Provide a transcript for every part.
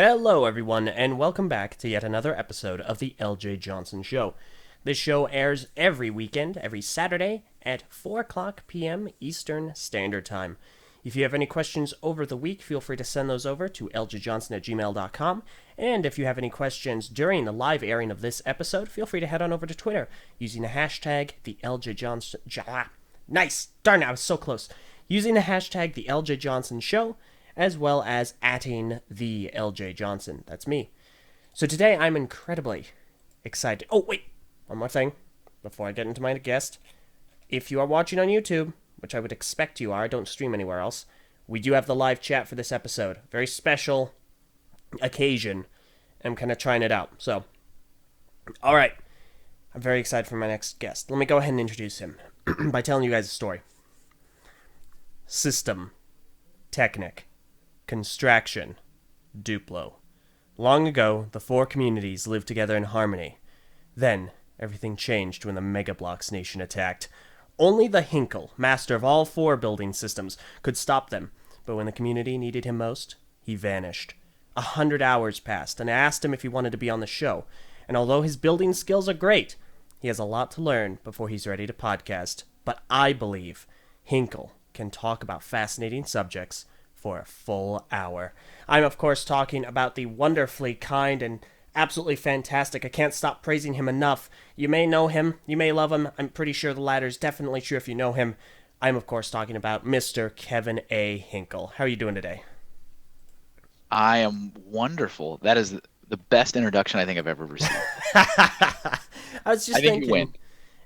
Hello, everyone, and welcome back to yet another episode of the Eljay Johnsen Show. This show airs every weekend, every Saturday at 4 o'clock p.m. Eastern Standard Time. If you have any questions over the week, feel free to send those over to ljjohnson@gmail.com. And if you have any questions during the live airing of this episode, feel free to head on over to Twitter using the hashtag Nice! Darn it, I was so close. Using the hashtag the Eljay Johnsen Show, as well as @ing the Eljay Johnsen. That's me. So today I'm incredibly excited. Oh, wait. One more thing before I get into my guest. If you are watching on YouTube, which I would expect you are, I don't stream anywhere else, we do have the live chat for this episode. Very special occasion. I'm kind of trying it out. So, all right. I'm very excited for my next guest. Let me go ahead and introduce him by telling you guys a story. System. Technic. Construction. Duplo. Long ago, the four communities lived together in harmony. Then, everything changed when the Mega Bloks Nation attacked. Only the Hinkle, master of all four building systems, could stop them, but when the community needed him most, he vanished. 100 hours passed, and I asked him if he wanted to be on the show, and although his building skills are great, he has a lot to learn before he's ready to podcast. But I believe Hinkle can talk about fascinating subjects for a full hour. I'm, of course, talking about the wonderfully kind and absolutely fantastic. I can't stop praising him enough. You may know him. You may love him. I'm pretty sure the latter is definitely true if you know him. I'm, of course, talking about Mr. Kevin A. Hinkle. How are you doing today? I am wonderful. That is the best introduction I think I've ever received. I was just I think you thinking,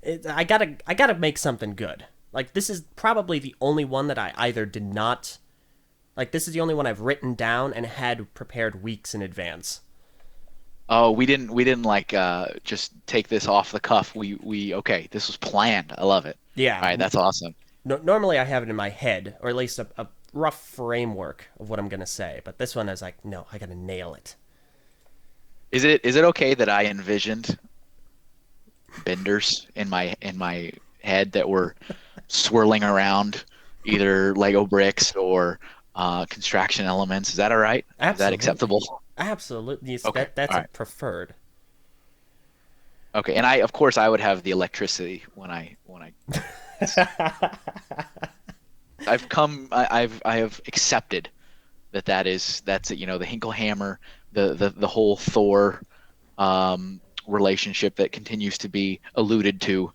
win. I gotta make something good. Like, this is probably the only one that I either did not... Like, this is the only one I've written down and had prepared weeks in advance. Oh, we didn't like just take this off the cuff. We okay, this was planned. I love it. Yeah. All right, that's awesome. Normally I have it in my head, or at least a rough framework of what I'm going to say. But this one is like, no, I got to nail it. Is it okay that I envisioned benders in my head that were swirling around either Lego bricks or construction elements? Is that all right? Is that Absolutely. acceptable? Absolutely. Yes, Okay. that's All a right. preferred. Okay. And of course I would have the electricity when I I have accepted that's it, the Hinkle hammer, the whole Thor relationship that continues to be alluded to.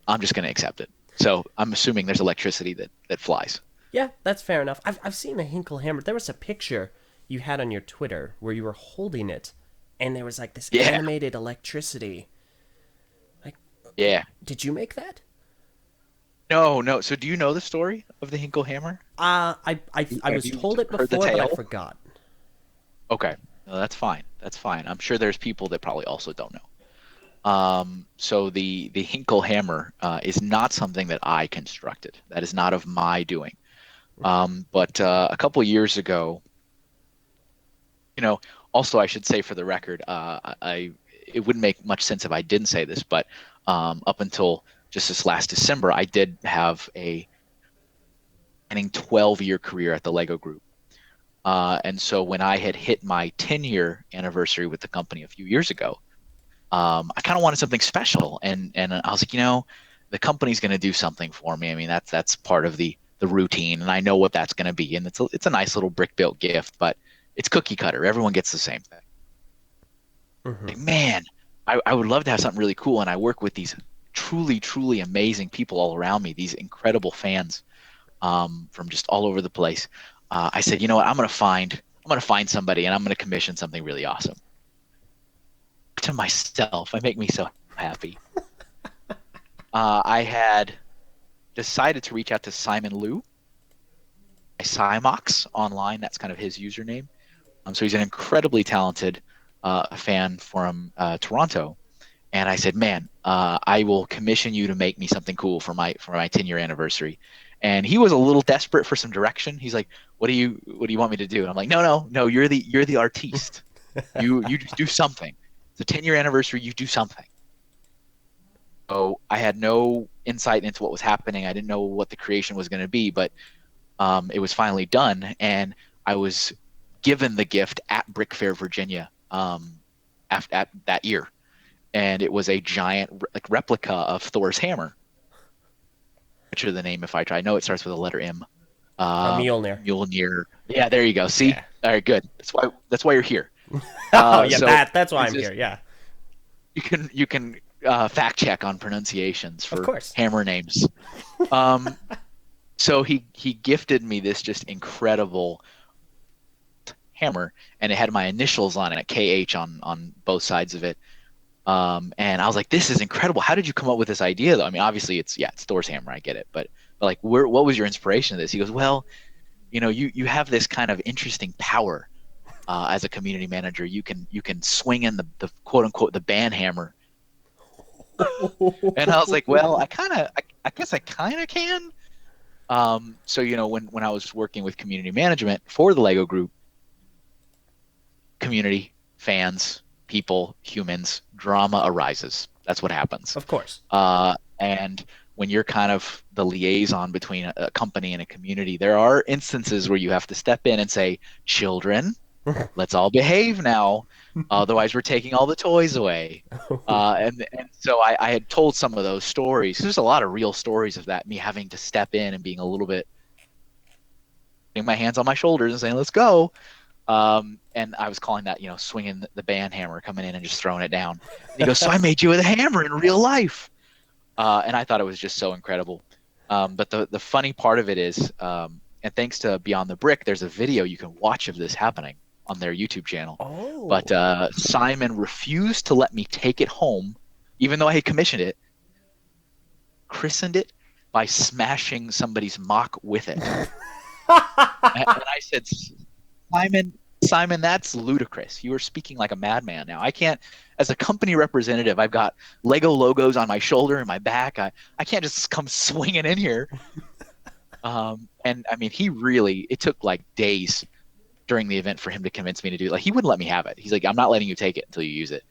I'm just going to accept it. So I'm assuming there's electricity that flies. Yeah, that's fair enough. I've seen the Hinkle hammer. There was a picture you had on your Twitter where you were holding it, and there was like this Yeah, animated electricity. Like, yeah. did you make that? No, no. So do you know the story of the Hinkle hammer? I Have was you told it heard the before, but I tale? forgot. Okay, no, that's fine. That's fine. I'm sure there's people that probably also don't know. So the Hinkle hammer is not something that I constructed. That is not of my doing. But a couple years ago, you know, also I should say for the record, it wouldn't make much sense if I didn't say this, but up until just this last December, I did have a running 12-year career at the Lego Group. And so when I had hit my 10-year anniversary with the company a few years ago, I kind of wanted something special, and I was like, the company's going to do something for me. I mean, that's part of the routine, and I know what that's going to be, and it's a nice little brick built gift, but it's cookie cutter. Everyone gets the same thing. Hmm. Like, man, I would love to have something really cool, and I work with these truly, truly amazing people all around me, these incredible fans from just all over the place. I said, you know what, I'm gonna find somebody, and I'm gonna commission something really awesome. To myself, I make me so happy. I had decided to reach out to Simon Liu, Cymox online. That's kind of his username. So he's an incredibly talented fan from Toronto. And I said, man, I will commission you to make me something cool for my 10-year anniversary. And he was a little desperate for some direction. He's like, what do you want me to do? And I'm like, no, no, no, you're the artiste. You just do something. It's a 10-year anniversary. You do something. So I had no insight into what was happening. I didn't know what the creation was going to be, but it was finally done, and I was given the gift at Brick Fair, Virginia, at that year, and it was a giant like replica of Thor's hammer. Which are the name if I try. I know it starts with a letter M. A Mjolnir. Mjolnir. Yeah, there you go. See? Yeah. All right, good. That's why you're here. Oh yeah, So that's why I'm just, here. Yeah. you can fact check on pronunciations Of for course. hammer names. Um, so he gifted me this just incredible hammer, and it had my initials on it, KH on both sides of it. And I was like, this is incredible. How did you come up with this idea, though? I mean, obviously it's Thor's hammer. I get it, but like, what was your inspiration of this? He goes, well, you have this kind of interesting power as a community manager. You can swing in the quote unquote the band hammer. And I was like, well, I guess I kind of can. So when I was working with community management for the Lego group, community, fans, people, humans, drama arises. That's what happens. Of course. And when you're kind of the liaison between a company and a community, there are instances where you have to step in and say, children, let's all behave now. Otherwise, we're taking all the toys away. And so I had told some of those stories. There's a lot of real stories of that, me having to step in and being a little bit, putting my hands on my shoulders and saying, let's go. And I was calling that, swinging the band hammer, coming in and just throwing it down. And he goes, so I made you with a hammer in real life. And I thought it was just so incredible. But the funny part of it is, and thanks to Beyond the Brick, there's a video you can watch of this happening on their YouTube channel. Oh. But Simon refused to let me take it home, even though I had commissioned it, christened it by smashing somebody's mock with it. And I said, Simon, that's ludicrous. You are speaking like a madman now. I can't, as a company representative, I've got Lego logos on my shoulder and my back. I can't just come swinging in here. And I mean, it took like days during the event for him to convince me to do it. Like, he wouldn't let me have it. He's like, I'm not letting you take it until you use it.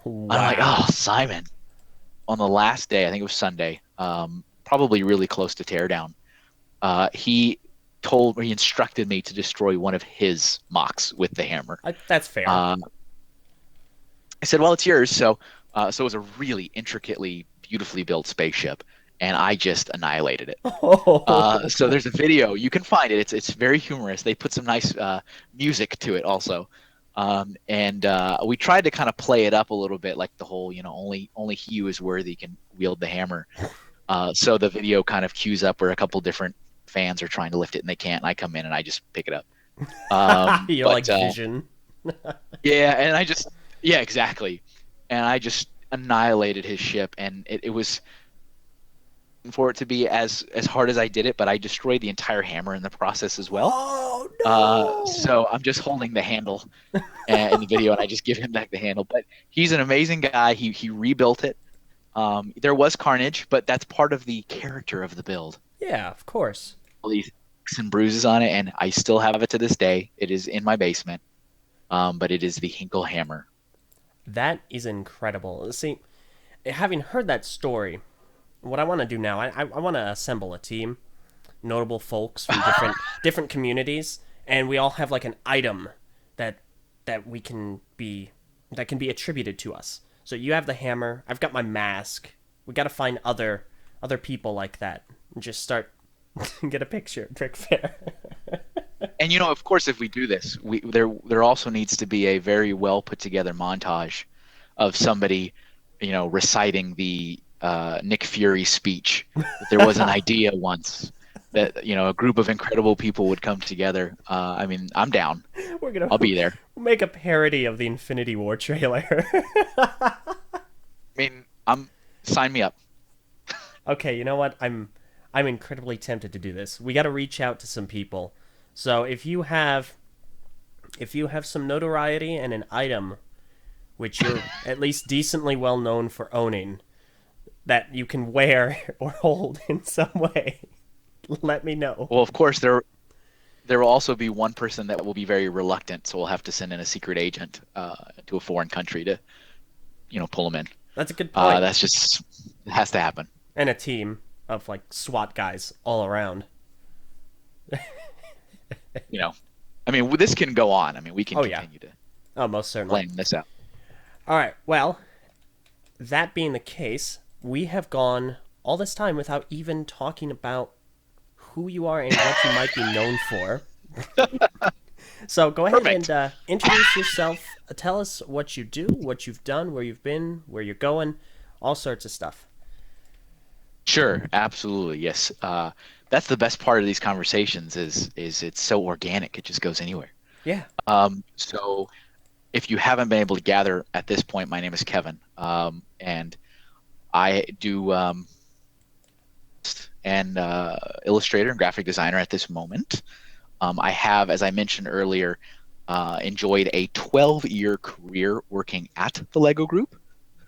Wow. I'm like, oh, Simon. On the last day, I think it was Sunday, probably really close to teardown, he instructed me to destroy one of his mocks with the hammer. That's fair. I said, well, it's yours. So it was a really intricately, beautifully built spaceship, and I just annihilated it. So there's a video. You can find it. It's very humorous. They put some nice music to it also. And we tried to kind of play it up a little bit, like the whole, only he who is worthy can wield the hammer. So the video kind of cues up where a couple different fans are trying to lift it and they can't, and I come in and I just pick it up. You're like Vision. Yeah, exactly. And I just annihilated his ship, and it was for it to be as hard as I did it, but I destroyed the entire hammer in the process as well. Oh no! So I'm just holding the handle in the video, and I just give him back the handle. But he's an amazing guy. He rebuilt it. There was carnage, but that's part of the character of the build. Yeah, of course. All these nicks and bruises on it, and I still have it to this day. It is in my basement, but it is the Hinkle hammer. That is incredible. See, having heard that story, what I want to do now, I want to assemble a team, notable folks from different communities, and we all have like an item that can be attributed to us. So you have the hammer, I've got my mask. We got to find other people like that and just start get a picture at Brick Fair. And of course, if we do this, there also needs to be a very well put together montage of somebody, reciting the Nick Fury speech. There was an idea once that a group of incredible people would come together. I mean, I'm down. I'll be there. Make a parody of the Infinity War trailer. I mean, sign me up. Okay, you know what? I'm incredibly tempted to do this. We got to reach out to some people. So if you have some notoriety and an item which you're at least decently well known for owning that you can wear or hold in some way, let me know. Well, of course there will also be one person that will be very reluctant, so we'll have to send in a secret agent to a foreign country to pull them in. That's a good point. That's just, it has to happen. And a team of like SWAT guys all around. I mean, this can go on. I mean, we can Oh yeah. continue to Oh, most certainly. flame this out. All right. Well, that being the case, we have gone all this time without even talking about who you are and what you might be known for. So go ahead and Perfect. introduce yourself. Tell us what you do, what you've done, where you've been, where you're going, all sorts of stuff. Sure, absolutely. Yes. That's the best part of these conversations is it's so organic. It just goes anywhere. Yeah. So if you haven't been able to gather at this point, my name is Kevin, and I do and illustrator and graphic designer at this moment. I have, as I mentioned earlier, enjoyed a 12-year career working at the Lego Group,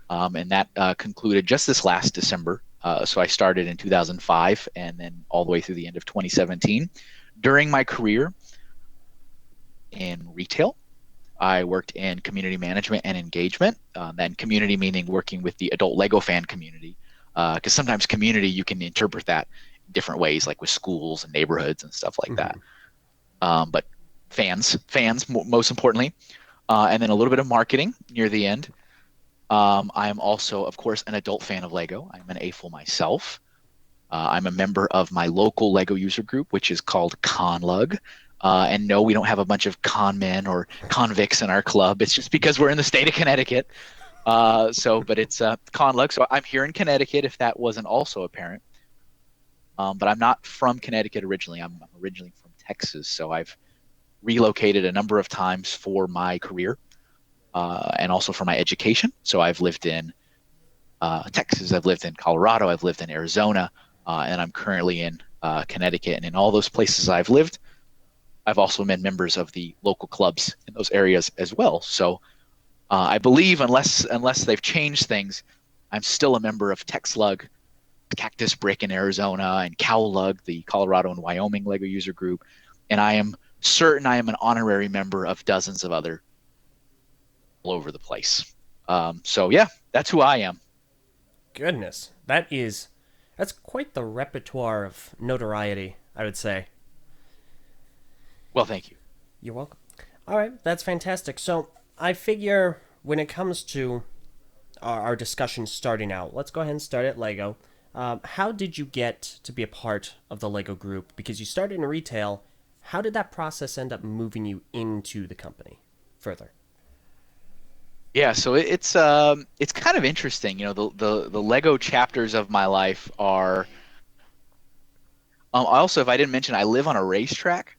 and that concluded just this last December. So I started in 2005 and then all the way through the end of 2017. During my career in retail, I worked in community management and engagement. Then community meaning working with the adult Lego fan community, because sometimes community you can interpret that in different ways, like with schools and neighborhoods and stuff like that. Mm-hmm. But fans most importantly, and then a little bit of marketing near the end. I am also, of course, an adult fan of Lego. I'm an AFOL myself. I'm a member of my local Lego user group, which is called ConLug. And no, we don't have a bunch of con men or convicts in our club. It's just because we're in the state of Connecticut. But it's ConLug. So I'm here in Connecticut, if that wasn't also apparent. But I'm not from Connecticut originally. I'm originally from Texas. So I've relocated a number of times for my career and also for my education. So I've lived in Texas, I've lived in Colorado, I've lived in Arizona, and I'm currently in Connecticut. And in all those places I've lived, I've also been members of the local clubs in those areas as well. So I believe, unless they've changed things, I'm still a member of TexLug, Cactus Brick in Arizona, and CowLug, the Colorado and Wyoming Lego user group. And I am certain I am an honorary member of dozens of other all over the place. So yeah, that's who I am. Goodness, that's quite the repertoire of notoriety, I would say. Well, thank you. You're welcome. All right, that's fantastic. So I figure when it comes to our discussion starting out, let's go ahead and start at Lego. How did you get to be a part of the Lego group? Because you started in retail. How did that process end up moving you into the company further? Yeah, so it's kind of interesting. You know, the Lego chapters of my life are. Also, if I didn't mention, I live on a racetrack.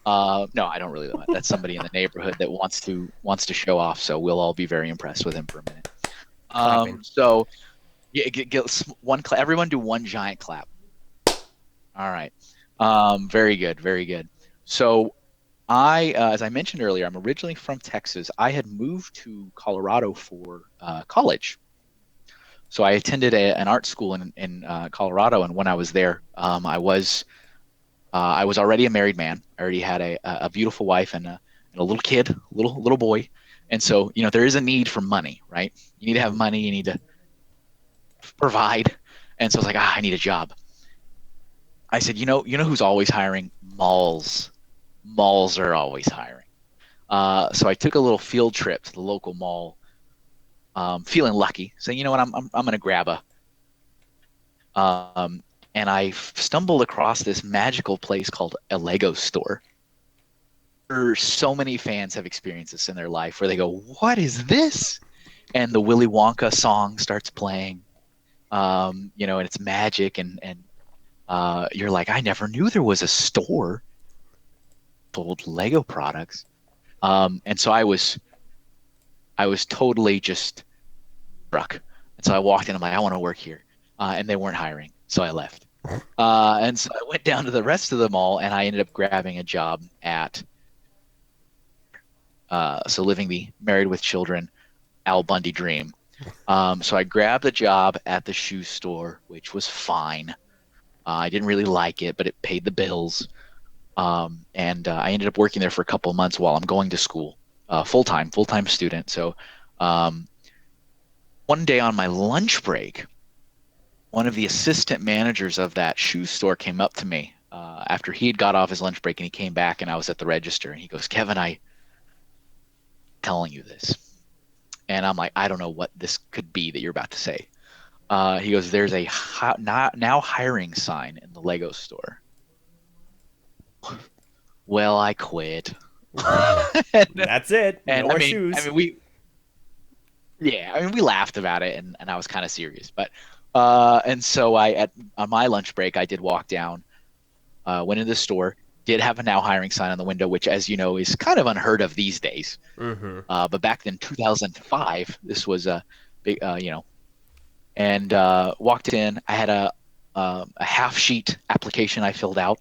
No, I don't really live on it. That's somebody in the neighborhood that wants to show off. So we'll all be very impressed with him for a minute. Clapping. So yeah, everyone do one giant clap. All right. Very good, very good. So as I mentioned earlier, I'm originally from Texas. I had moved to Colorado for college. So I attended an art school in Colorado, and when I was there, I was already a married man. I already had a beautiful wife and a little kid, little boy, and so there is a need for money, right? You need to have Mhm. money. You need to provide, and so I was like, I need a job. I said, you know who's always hiring? Malls. Malls are always hiring. So I took a little field trip to the local mall, feeling lucky, saying, you know what, I'm going to grab um, and I stumbled across this magical place called a Lego store. So many fans have experienced this in their life where they go, "What is this?" And the Willy Wonka song starts playing, and it's magic, and you're like, I never knew there was a store sold Lego products. And so I was totally just struck. And so I walked in. I'm like, I want to work here, and they weren't hiring, so I left. And so I went down to the rest of the mall, and I ended up grabbing a job at so living the married with children Al Bundy dream. So I grabbed a job at the shoe store, which was fine. I didn't really like it, but it paid the bills. And I ended up working there for a couple of months while I'm going to school, full time student. So um, one day on my lunch break, one of the assistant managers of that shoe store came up to me after he had got off his lunch break and he came back and I was at the register and he goes, Kevin, I telling you this. And I'm like, I don't know what this could be that you're about to say. He goes, there's a now hiring sign in the Lego store. Well, I quit. That's it. No more shoes. We laughed about it and I was kind of serious. But and so on my lunch break, I did walk down, went into the store, did have a now hiring sign on the window, which, as you know, is kind of unheard of these days. Mm-hmm. But back then, 2005, this was a big, and walked in. I had a half sheet application I filled out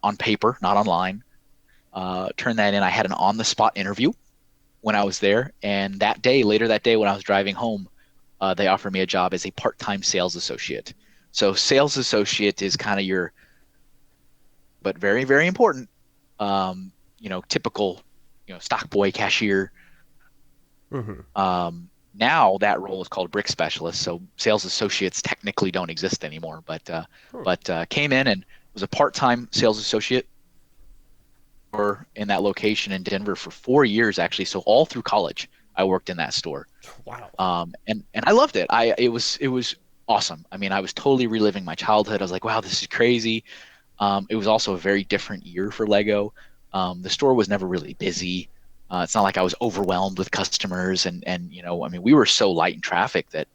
on paper, not online. Turned that in. I had an on the spot interview when I was there, and later that day, when I was driving home, they offered me a job as a part-time sales associate. So sales associate is kind of your, but very, very important, typical, stock boy, cashier. Mm-hmm. Now that role is called brick specialist. So sales associates technically don't exist anymore, but came in and was a part-time sales associate or in that location in Denver for 4 years, actually. So all through college, I worked in that store. Wow. And I loved it. It was awesome. I mean, I was totally reliving my childhood. I was like, wow, this is crazy. It was also a very different year for Lego. The store was never really busy. It's not like I was overwhelmed with customers and we were so light in traffic that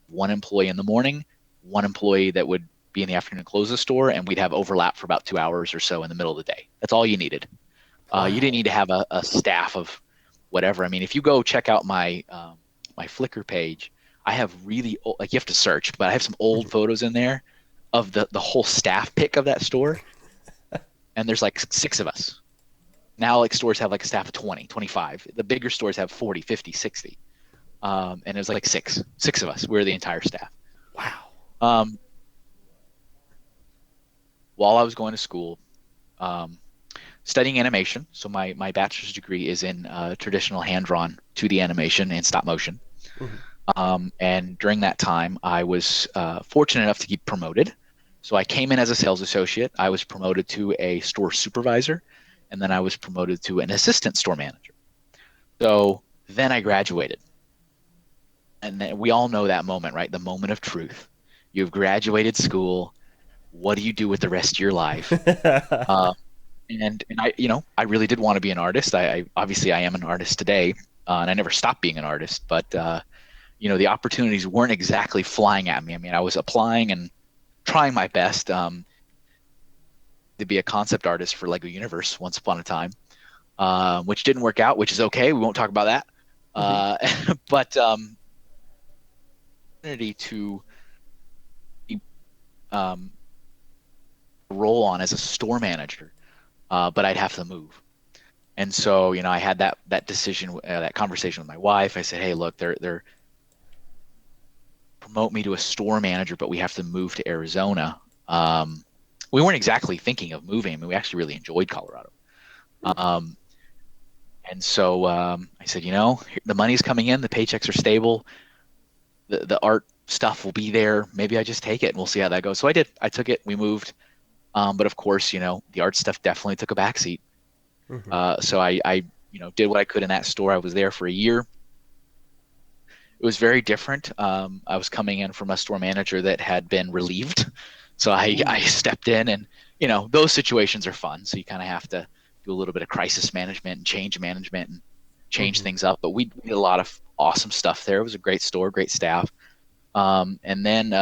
one employee in the morning, one employee that would be in the afternoon and close the store, and we'd have overlap for about 2 hours or so in the middle of the day. That's all you needed. Wow. You didn't need to have a staff of whatever. I mean, if you go check out my my Flickr page, I have really old, like, you have to search, but I have some old photos in there of the whole staff pick of that store. And there's like 6 of us. Now, like, stores have like a staff of 20, 25. The bigger stores have 40, 50, 60. And it was like six of us. We were the entire staff. Wow. While I was going to school, studying animation. So my bachelor's degree is in traditional hand-drawn 2D animation and stop motion. Mm-hmm. And during that time, I was fortunate enough to get promoted. So I came in as a sales associate. I was promoted to a store supervisor, and then I was promoted to an assistant store manager. So then I graduated. And then we all know that moment, right? The moment of truth. You've graduated school. What do you do with the rest of your life? And I really did want to be an artist. I obviously I am an artist today, and I never stopped being an artist. But the opportunities weren't exactly flying at me. I mean, I was applying and trying my best to be a concept artist for Lego Universe once upon a time, which didn't work out, which is okay. We won't talk about that. Mm-hmm. But opportunity to roll on as a store manager, but I'd have to move. And so, I had that decision, that conversation with my wife. I said, hey, look, they're promote me to a store manager, but we have to move to Arizona. We weren't exactly thinking of moving. I mean, we actually really enjoyed Colorado. And so I said, the money's coming in, the paychecks are stable, the art stuff will be there. Maybe I just take it and we'll see how that goes. So I did. I took it. We moved. But of course, the art stuff definitely took a backseat. Mm-hmm. So I did what I could in that store. I was there for a year. It was very different. I was coming in from a store manager that had been relieved. So I stepped in, and, those situations are fun. So you kind of have to do a little bit of crisis management and change management and change mm-hmm. things up. But we did a lot of awesome stuff there. It was a great store, great staff. And then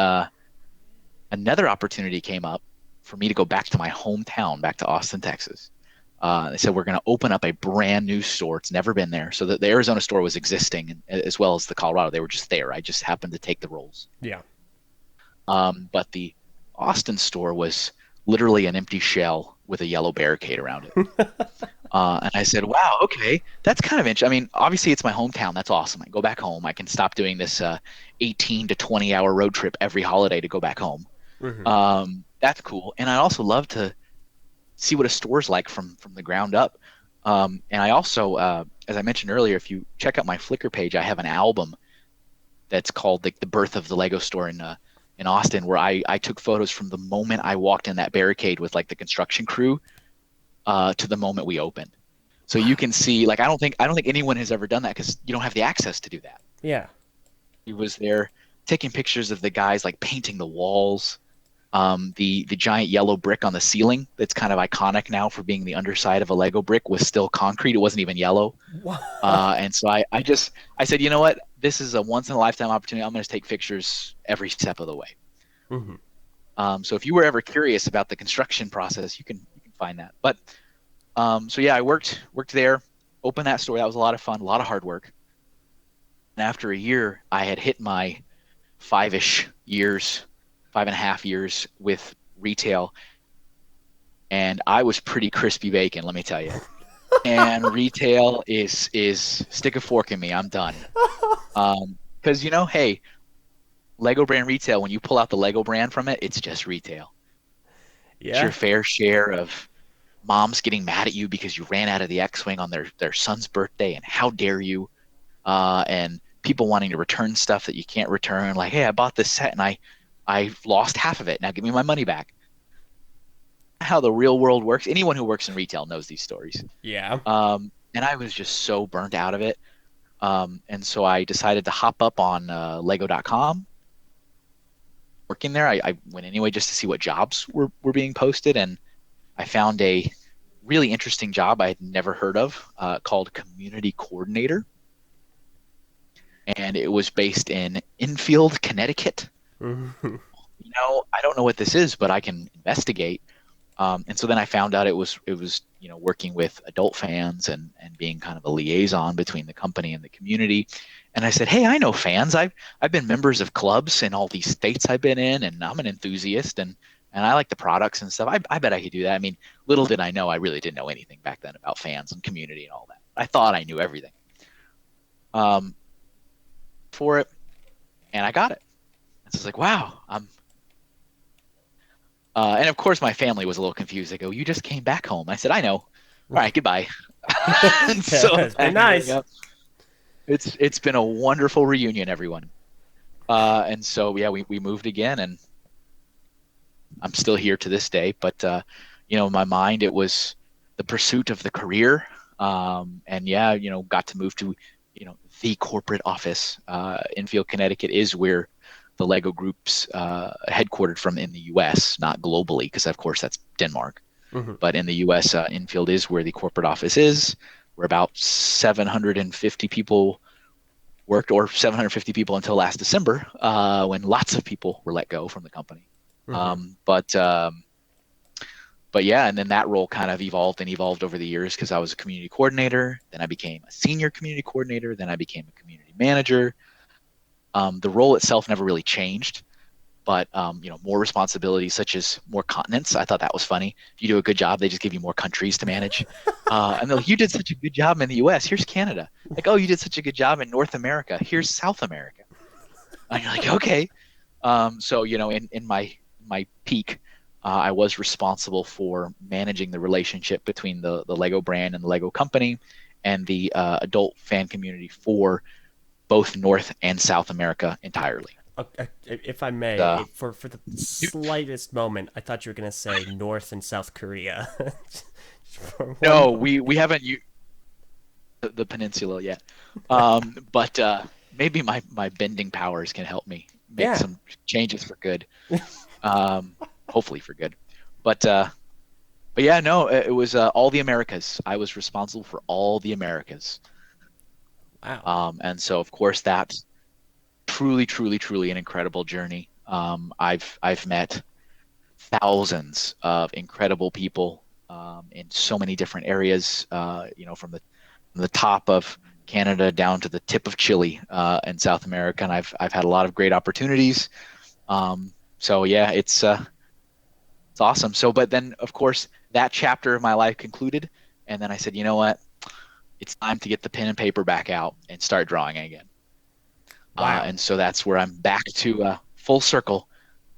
another opportunity came up for me to go back to my hometown, back to Austin, Texas. They said, we're going to open up a brand new store. It's never been there. So the Arizona store was existing, as well as the Colorado. They were just there. I just happened to take the roles. Yeah. But the Austin store was literally an empty shell with a yellow barricade around it. And I said, wow, okay, that's kind of interesting. I mean, obviously it's my hometown. That's awesome. I go back home. I can stop doing this 18 to 20 hour road trip every holiday to go back home. Mm-hmm. That's cool. And I also love to see what a store's like from the ground up. And I also, as I mentioned earlier, if you check out my Flickr page, I have an album that's called the Birth of the Lego Store in in Austin where I took photos from the moment I walked in that barricade with like the construction crew to the moment we opened. So you Wow. can see, like, I don't think anyone has ever done that because you don't have the access to do that. Yeah. He was there taking pictures of the guys like painting the walls, the giant yellow brick on the ceiling that's kind of iconic now for being the underside of a Lego brick was still concrete. It wasn't even yellow. Wow. And so I said, you know what? This is a once in a lifetime opportunity. I'm going to take pictures every step of the way. Hmm. So if you were ever curious about the construction process, you can find that. But so yeah, I worked there, opened that store. That was a lot of fun, a lot of hard work. And after a year, I had hit my 5-ish years, 5.5 years with retail, and I was pretty crispy bacon, let me tell you. And retail is stick a fork in me. I'm done. Because hey, Lego brand retail, when you pull out the Lego brand from it, it's just retail. It's your Yeah. fair share of moms getting mad at you because you ran out of the X-Wing on their son's birthday, and how dare you? And people wanting to return stuff that you can't return. Like, hey, I bought this set and I lost half of it. Now give me my money back. How the real world works. Anyone who works in retail knows these stories. Yeah. And I was just so burnt out of it. And so I decided to hop up on Lego.com. Working there, I went anyway just to see what jobs were being posted, and I found a really interesting job I had never heard of called community coordinator, and it was based in Enfield, Connecticut. Hmm. I don't know what this is, but I can investigate. And so then I found out it was working with adult fans and being kind of a liaison between the company and the community. And I said, hey, I know fans. I've been members of clubs in all these states I've been in, and I'm an enthusiast and I like the products and stuff. I bet I could do that. I mean, little did I know I really didn't know anything back then about fans and community and all that. I thought I knew everything um, for it, and I got it. And so it's like, wow, and of course, my family was a little confused. They go, "You just came back home." I said, "I know. All right, goodbye." And so I'm It's been packing nice. up. It's been a wonderful reunion, everyone. And so yeah, we moved again, and I'm still here to this day. But in my mind, it was the pursuit of the career. And yeah, got to move to the corporate office. Enfield, Connecticut is where the Lego Group's headquartered from in the U.S., not globally, because of course that's Denmark. Hmm. But in the U.S., Enfield is where the corporate office is. We're about 750 people worked, or 750 people until last December, when lots of people were let go from the company. Hmm. But yeah, and then that role kind of evolved and evolved over the years because I was a community coordinator. Then I became a senior community coordinator. Then I became a community manager. The role itself never really changed, but more responsibilities such as more continents. I thought that was funny. If you do a good job, they just give you more countries to manage. And they're like, you did such a good job in the U.S. Here's Canada. Like, oh, you did such a good job in North America. Here's South America. And you're like, okay. So in my peak, I was responsible for managing the relationship between the Lego brand and the Lego company, and the adult fan community for both North and South America entirely. If I may, Uh, for the slightest moment, I thought you were gonna say North and South Korea. Just for one no, moment. we haven't the peninsula yet, but maybe my bending powers can help me make Yeah. some changes for good. Um, Hopefully for good. But but yeah, no, it was all the Americas. I was responsible for all the Americas. Wow. And so of course that's truly, truly, truly an incredible journey. I've met thousands of incredible people in so many different areas. From the top of Canada down to the tip of Chile in South America, and I've had a lot of great opportunities. So yeah, it's awesome. So, but then of course that chapter of my life concluded, and then I said, you know what? It's time to get the pen and paper back out and start drawing again. Wow. And so that's where I'm back to full circle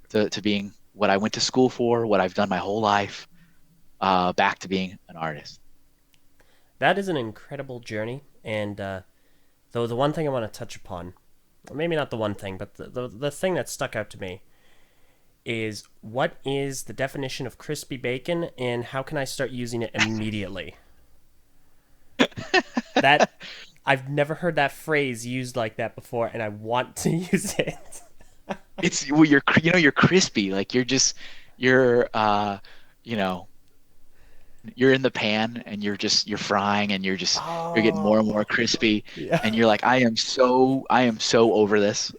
to being what I went to school for, what I've done my whole life, back to being an artist. That is an incredible journey, and though the one thing I want to touch upon, or maybe not the one thing, but the thing that stuck out to me is what is the definition of crispy bacon and how can I start using it immediately? That I've never heard that phrase used like that before, and I want to use it. It's well, you're crispy. Like you're you know, you're in the pan and you're frying and you're getting more and more Oh, crispy yeah. and you're like, I am so over this.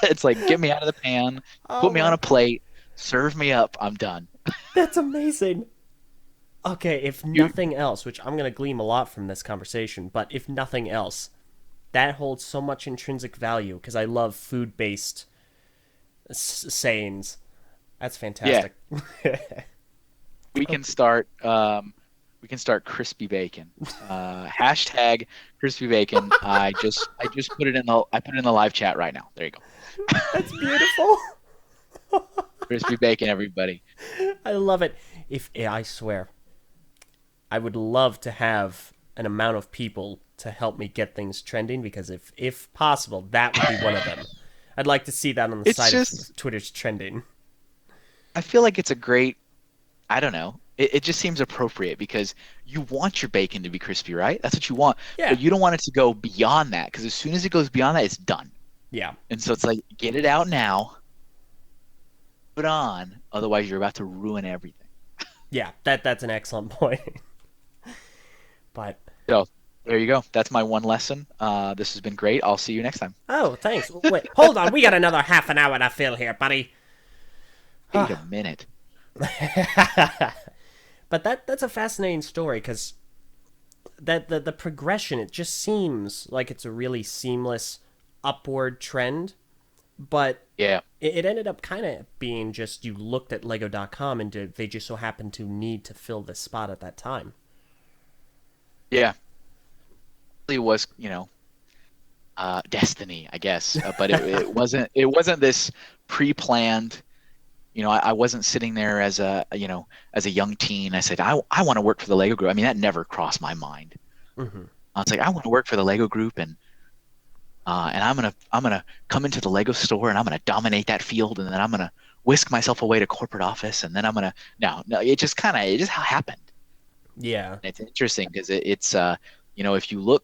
It's like, get me out of the pan, Oh put me on my, a plate, serve me up, I'm done. that's amazing. Okay, if You nothing else, which I'm going to glean a lot from this conversation, but if nothing else, that holds so much intrinsic value because I love food based sayings. That's yeah, fantastic. we can start crispy bacon. Hashtag crispy bacon. I just put it in the live chat right now. There you go. That's beautiful. Crispy bacon, everybody. I love it. If I swear, I would love to have an amount of people to help me get things trending because if possible, that would be one of them. I'd like to see that on the It's side of just Twitter's trending. I feel like it's a great I don't know. It just seems appropriate because you want your bacon to be crispy, right? That's what you want. Yeah. But you don't want it to go beyond that because as soon as it goes beyond that, it's done. Yeah. And so it's like, get it out now, put it on, otherwise you're about to ruin everything. Yeah, that's an excellent point. But So there you go. That's my one lesson. This has been great. I'll see you next time. oh, thanks. Wait, hold on. We got another half an hour to fill here, buddy. Wait a minute. But that's a fascinating story because the progression, it just seems like it's a really seamless upward trend, but Yeah. it ended up kind of being just you looked at Lego.com and they just so happened to need to fill this spot at that time. Yeah. It was, destiny, I guess. But it wasn't this pre-planned. I wasn't sitting there as a young teen. I said, I want to work for the Lego Group. I mean, that never crossed my mind. Hmm. I was like, I want to work for the Lego Group, and I'm gonna come into the Lego store and I'm gonna dominate that field, and then I'm gonna whisk myself away to corporate office, and then I'm gonna no, it just happened. Yeah. And it's interesting because if you look,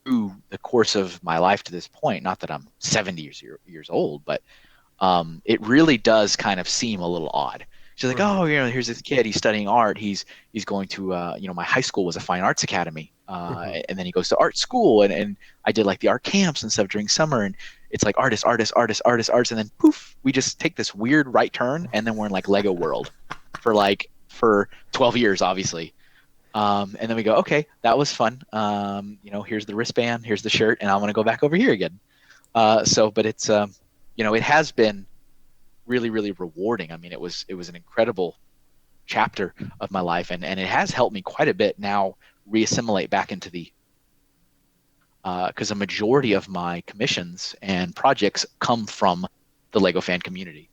through the course of my life to this point, not that I'm 70 years old, but it really does kind of seem a little odd. She's like, Hmm. oh, here's this kid. He's studying art. He's going to, my high school was a fine arts academy, Hmm. and then he goes to art school, and I did like the art camps and stuff during summer, and it's like artists, and then poof, we just take this weird right turn, and then we're in like Lego World for 12 years, obviously. And then we go, okay, that was fun. Here's the wristband, here's the shirt, and I'm gonna go back over here again. But it's it has been really, really rewarding. I mean, it was an incredible chapter of my life, and it has helped me quite a bit now reassimilate back into the because a majority of my commissions and projects come from the Lego fan community.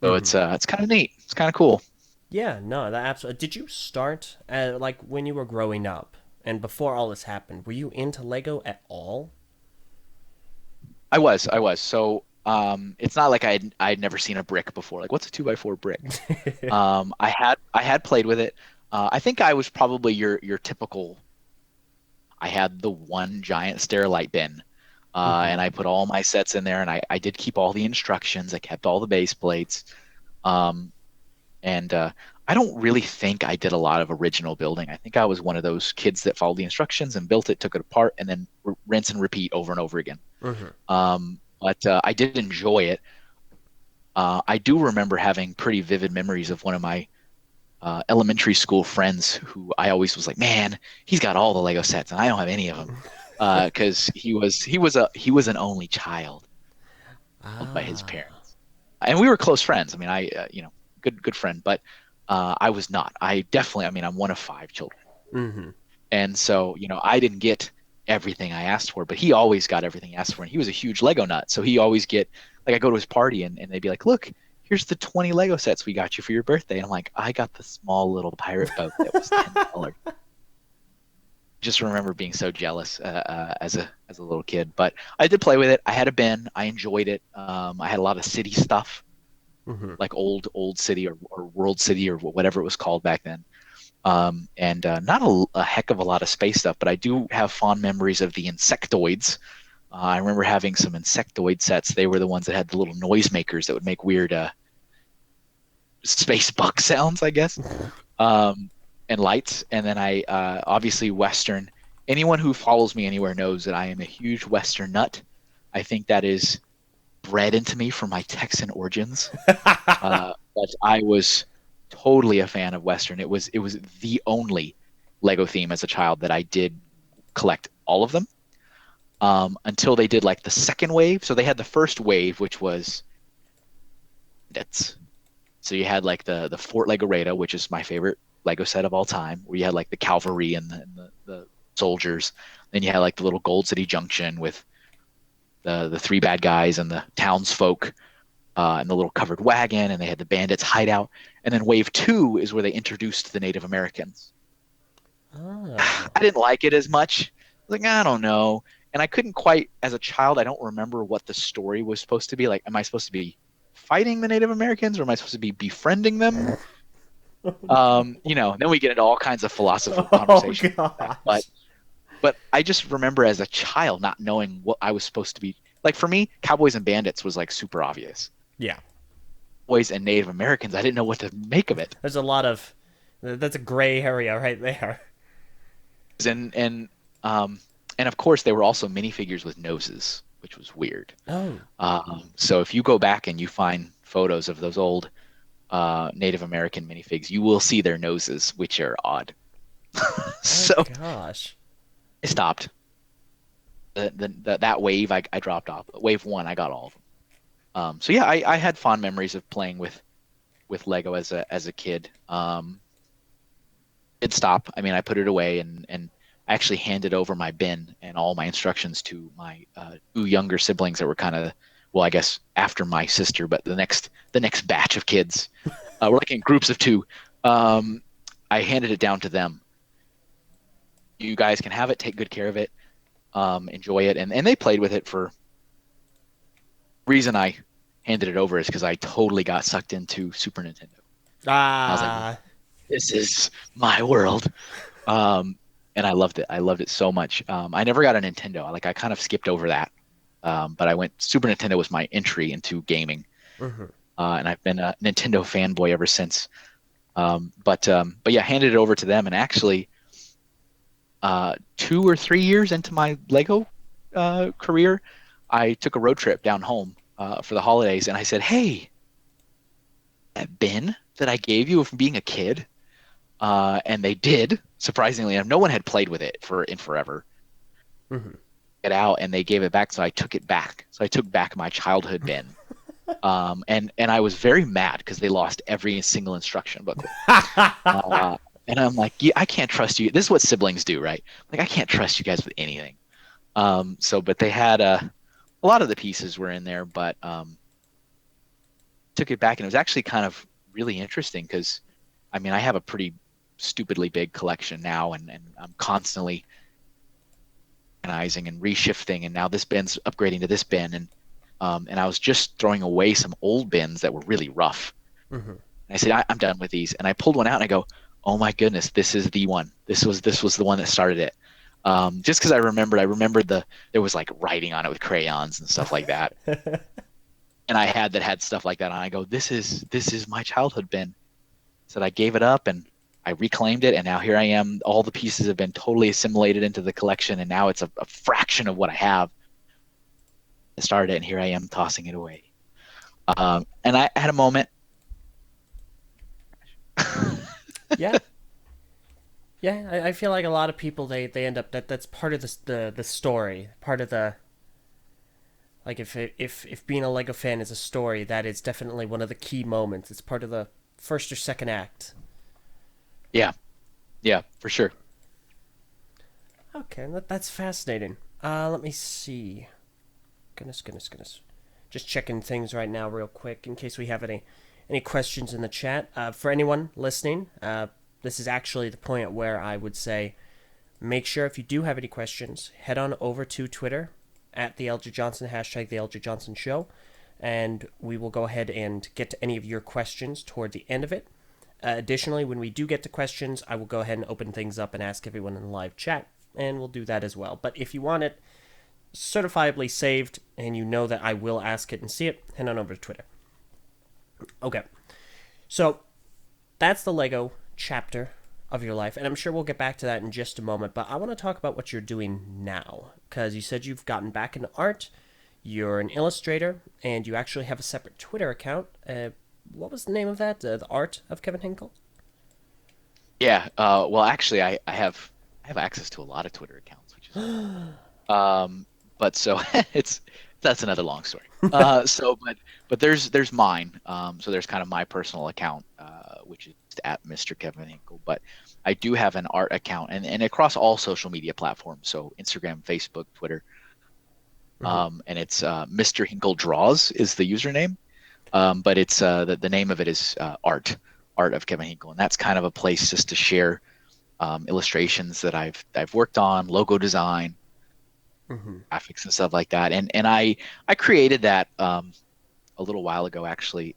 So Hmm. it's kind of neat. It's kind of cool. Yeah, no, that absolutely. Did you start like when you were growing up and before all this happened? Were you into Lego at all? I was. So it's not like I'd never seen a brick before. Like, what's a 2x4 brick? I had played with it. I think I was probably your typical. I had the one giant Sterilite bin, Hmm. and I put all my sets in there, and I did keep all the instructions. I kept all the base plates, um, and I don't really think I did a lot of original building. I think I was one of those kids that followed the instructions and built it, took it apart, and then rinse and repeat over and over again. Hmm. But I did enjoy it. I do remember having pretty vivid memories of one of my elementary school friends who I always was like, man, he's got all the Lego sets and I don't have any of them because he was an only child owned by his Ah. parents, and we were close friends. I mean, good friend, but I was not. I definitely, I mean, I'm one of five children, Hmm. and so I didn't get everything I asked for, but he always got everything he asked for, and he was a huge Lego nut, so he always get like I go to his party and they'd be like, look. Here's the 20 Lego sets we got you for your birthday. And I'm like, I got the small little pirate boat that was $10. Just remember being so jealous as a little kid. But I did play with it. I had a bin. I enjoyed it. I had a lot of city stuff. like old city or world city or whatever it was called back then. And not a heck of a lot of space stuff, but I do have fond memories of the insectoids. I remember having some insectoid sets. They were the ones that had the little noisemakers that would make weird space bug sounds, I guess, and lights. And then I obviously Western. Anyone who follows me anywhere knows that I am a huge Western nut. I think that is bred into me from my Texan origins. But I was totally a fan of Western. It was the only Lego theme as a child that I did collect all of them, until they did like the second wave. So they had the first wave, which was that's so you had like the Fort Legoretta, which is my favorite Lego set of all time, where you had like the cavalry and the soldiers. Then you had like the little Gold City Junction with the three bad guys and the townsfolk, and the little covered wagon, and they had the bandits hideout. And then wave two is where they introduced the Native Americans. Oh. I didn't like it as much. Like, I don't know. And I couldn't quite, as a child, I don't remember what the story was supposed to be. Like, am I supposed to be fighting the Native Americans, or am I supposed to be befriending them? Then we get into all kinds of philosophical conversation. Gosh. But I just remember as a child not knowing what I was supposed to be. Like, for me, Cowboys and Bandits was like super obvious. Yeah. Boys and Native Americans, I didn't know what to make of it. There's a lot of that's a gray area right there. And of course, they were also minifigures with noses, which was weird. Oh. So if you go back and you find photos of those old Native American minifigs, you will see their noses, which are odd. So Gosh. I stopped. That wave I dropped off. Wave one, I got all of them. So yeah, I had fond memories of playing with Lego as a kid. Did stop. I mean, I put it away and I actually handed over my bin and all my instructions to my two younger siblings that were kind of, well, I guess after my sister, but the next batch of kids. We're like in groups of two. I handed it down to them. You guys can have it. Take good care of it. Enjoy it. And they played with it. For reason I handed it over is because I totally got sucked into Super Nintendo. I was like, this is my world. And I loved it. I loved it so much. I never got a Nintendo. I kind of skipped over that. But I went, Super Nintendo was my entry into gaming. Mm-hmm. And I've been a Nintendo fanboy ever since. But yeah, handed it over to them. And actually, 2 or 3 years into my Lego career, I took a road trip down home for the holidays. And I said, hey, that bin that I gave you from being a kid, and they did, surprisingly enough. No one had played with it in forever. Mm-hmm. It out, and they gave it back, so I took it back. So I took back my childhood bin. And I was very mad because they lost every single instruction booklet. And I'm like, yeah, I can't trust you. This is what siblings do, right? Like, I can't trust you guys with anything. But they had a lot of the pieces were in there, but took it back, and it was actually kind of really interesting because, I mean, I have a pretty stupidly big collection now, and I'm constantly organizing and reshifting, and now this bin's upgrading to this bin, and I was just throwing away some old bins that were really rough. Mm-hmm. And I said, I'm done with these, and I pulled one out, and I go, oh my goodness, this is the one. This was the one that started it. Just because I remembered there was like writing on it with crayons and stuff like that. And I had stuff like that on. I go, this is my childhood bin. So I gave it up and I reclaimed it, and now here I am. All the pieces have been totally assimilated into the collection, and now it's a fraction of what I have. I started it, and here I am tossing it away. And I had a moment. Yeah. Yeah, I feel like a lot of people they end up that's part of the story, part of the, like, if being a Lego fan is a story, that is definitely one of the key moments. It's part of the first or second act. Yeah, for sure. Okay, that's fascinating. Let me see. Goodness. Just checking things right now real quick in case we have any questions in the chat. For anyone listening, this is actually the point where I would say make sure if you do have any questions, head on over to Twitter at the Eljay Johnsen, hashtag the Eljay Johnsen Show. and we will go ahead and get to any of your questions toward the end of it. Additionally, when we do get to questions, I will go ahead and open things up and ask everyone in the live chat, and we'll do that as well. But if you want it certifiably saved and you know that I will ask it and see it, head on over to Twitter. Okay, so that's the Lego chapter of your life, and I'm sure we'll get back to that in just a moment, but I want to talk about what you're doing now, because you said you've gotten back into art, you're an illustrator, and you actually have a separate Twitter account. What was the name of that? The Art of Kevin Hinkle? Yeah. Well, actually, I have access to a lot of Twitter accounts, which is but so that's another long story. But there's mine. So there's kind of my personal account, which is at Mr. Kevin Hinkle. But I do have an art account, and across all social media platforms. So Instagram, Facebook, Twitter. And it's Mr. Hinkle Draws is the username. But it's the name of it is Art of Kevin Hinkle, and that's kind of a place just to share illustrations that I've worked on, logo design, graphics and stuff like that. And I created that a little while ago, actually,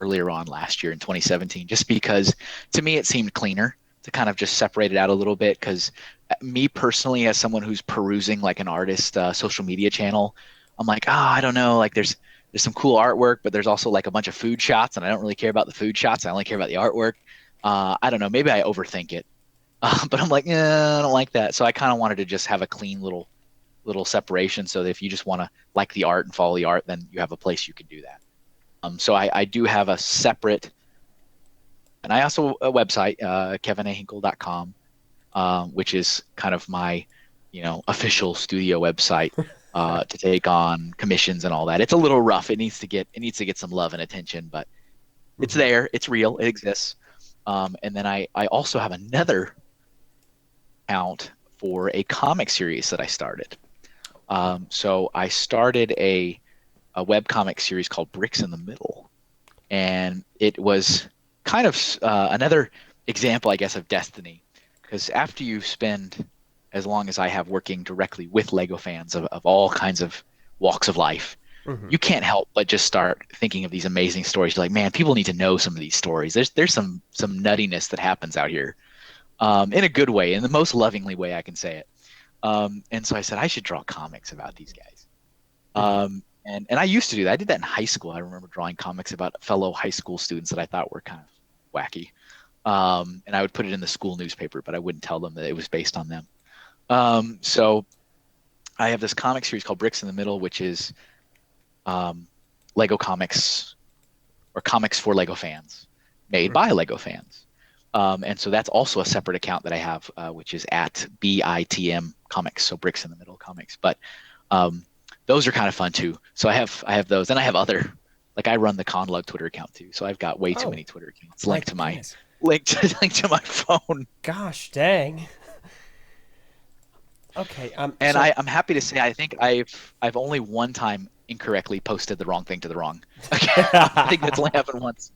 earlier on last year in 2017, just because to me it seemed cleaner to kind of just separate it out a little bit. Because me personally, as someone who's perusing like an artist social media channel, I'm like, I don't know, like there's some cool artwork, but there's also like a bunch of food shots, and I don't really care about the food shots. I only care about the artwork. I don't know, maybe I overthink it, but I'm like, I don't like that. So I kind of wanted to just have a clean little separation, so that if you just want to like the art and follow the art, then you have a place you can do that. So I do have a separate, and I also a website, kevinahinkle.com, which is kind of my, official studio website. To take on commissions and all that. It's a little rough. It needs to get some love and attention, but it's there. It's real. It exists. And then I also have another account for a comic series that I started. So I started a web comic series called Bricks in the Middle, and it was kind of another example, I guess, of destiny, because after you spend as long as I have working directly with Lego fans of all kinds of walks of life, you can't help but just start thinking of these amazing stories. You're like, man, people need to know some of these stories. There's some nuttiness that happens out here, in a good way, in the most lovingly way I can say it. And so I said I should draw comics about these guys. And I used to do that. I did that in high school. I remember drawing comics about fellow high school students that I thought were kind of wacky. And I would put it in the school newspaper, but I wouldn't tell them that it was based on them. So I have this comic series called Bricks in the Middle, which is Lego comics, or comics for Lego fans, made by Lego fans. And so that's also a separate account that I have, which is at BITM Comics, so Bricks in the Middle Comics. But those are kind of fun too. So I have those, and I have other, like I run the ConLug Twitter account too. So I've got way too many Twitter accounts linked to my phone. Gosh dang. Okay. And I'm happy to say I think I've only one time incorrectly posted the wrong thing to the wrong. Okay. I think that's only happened once.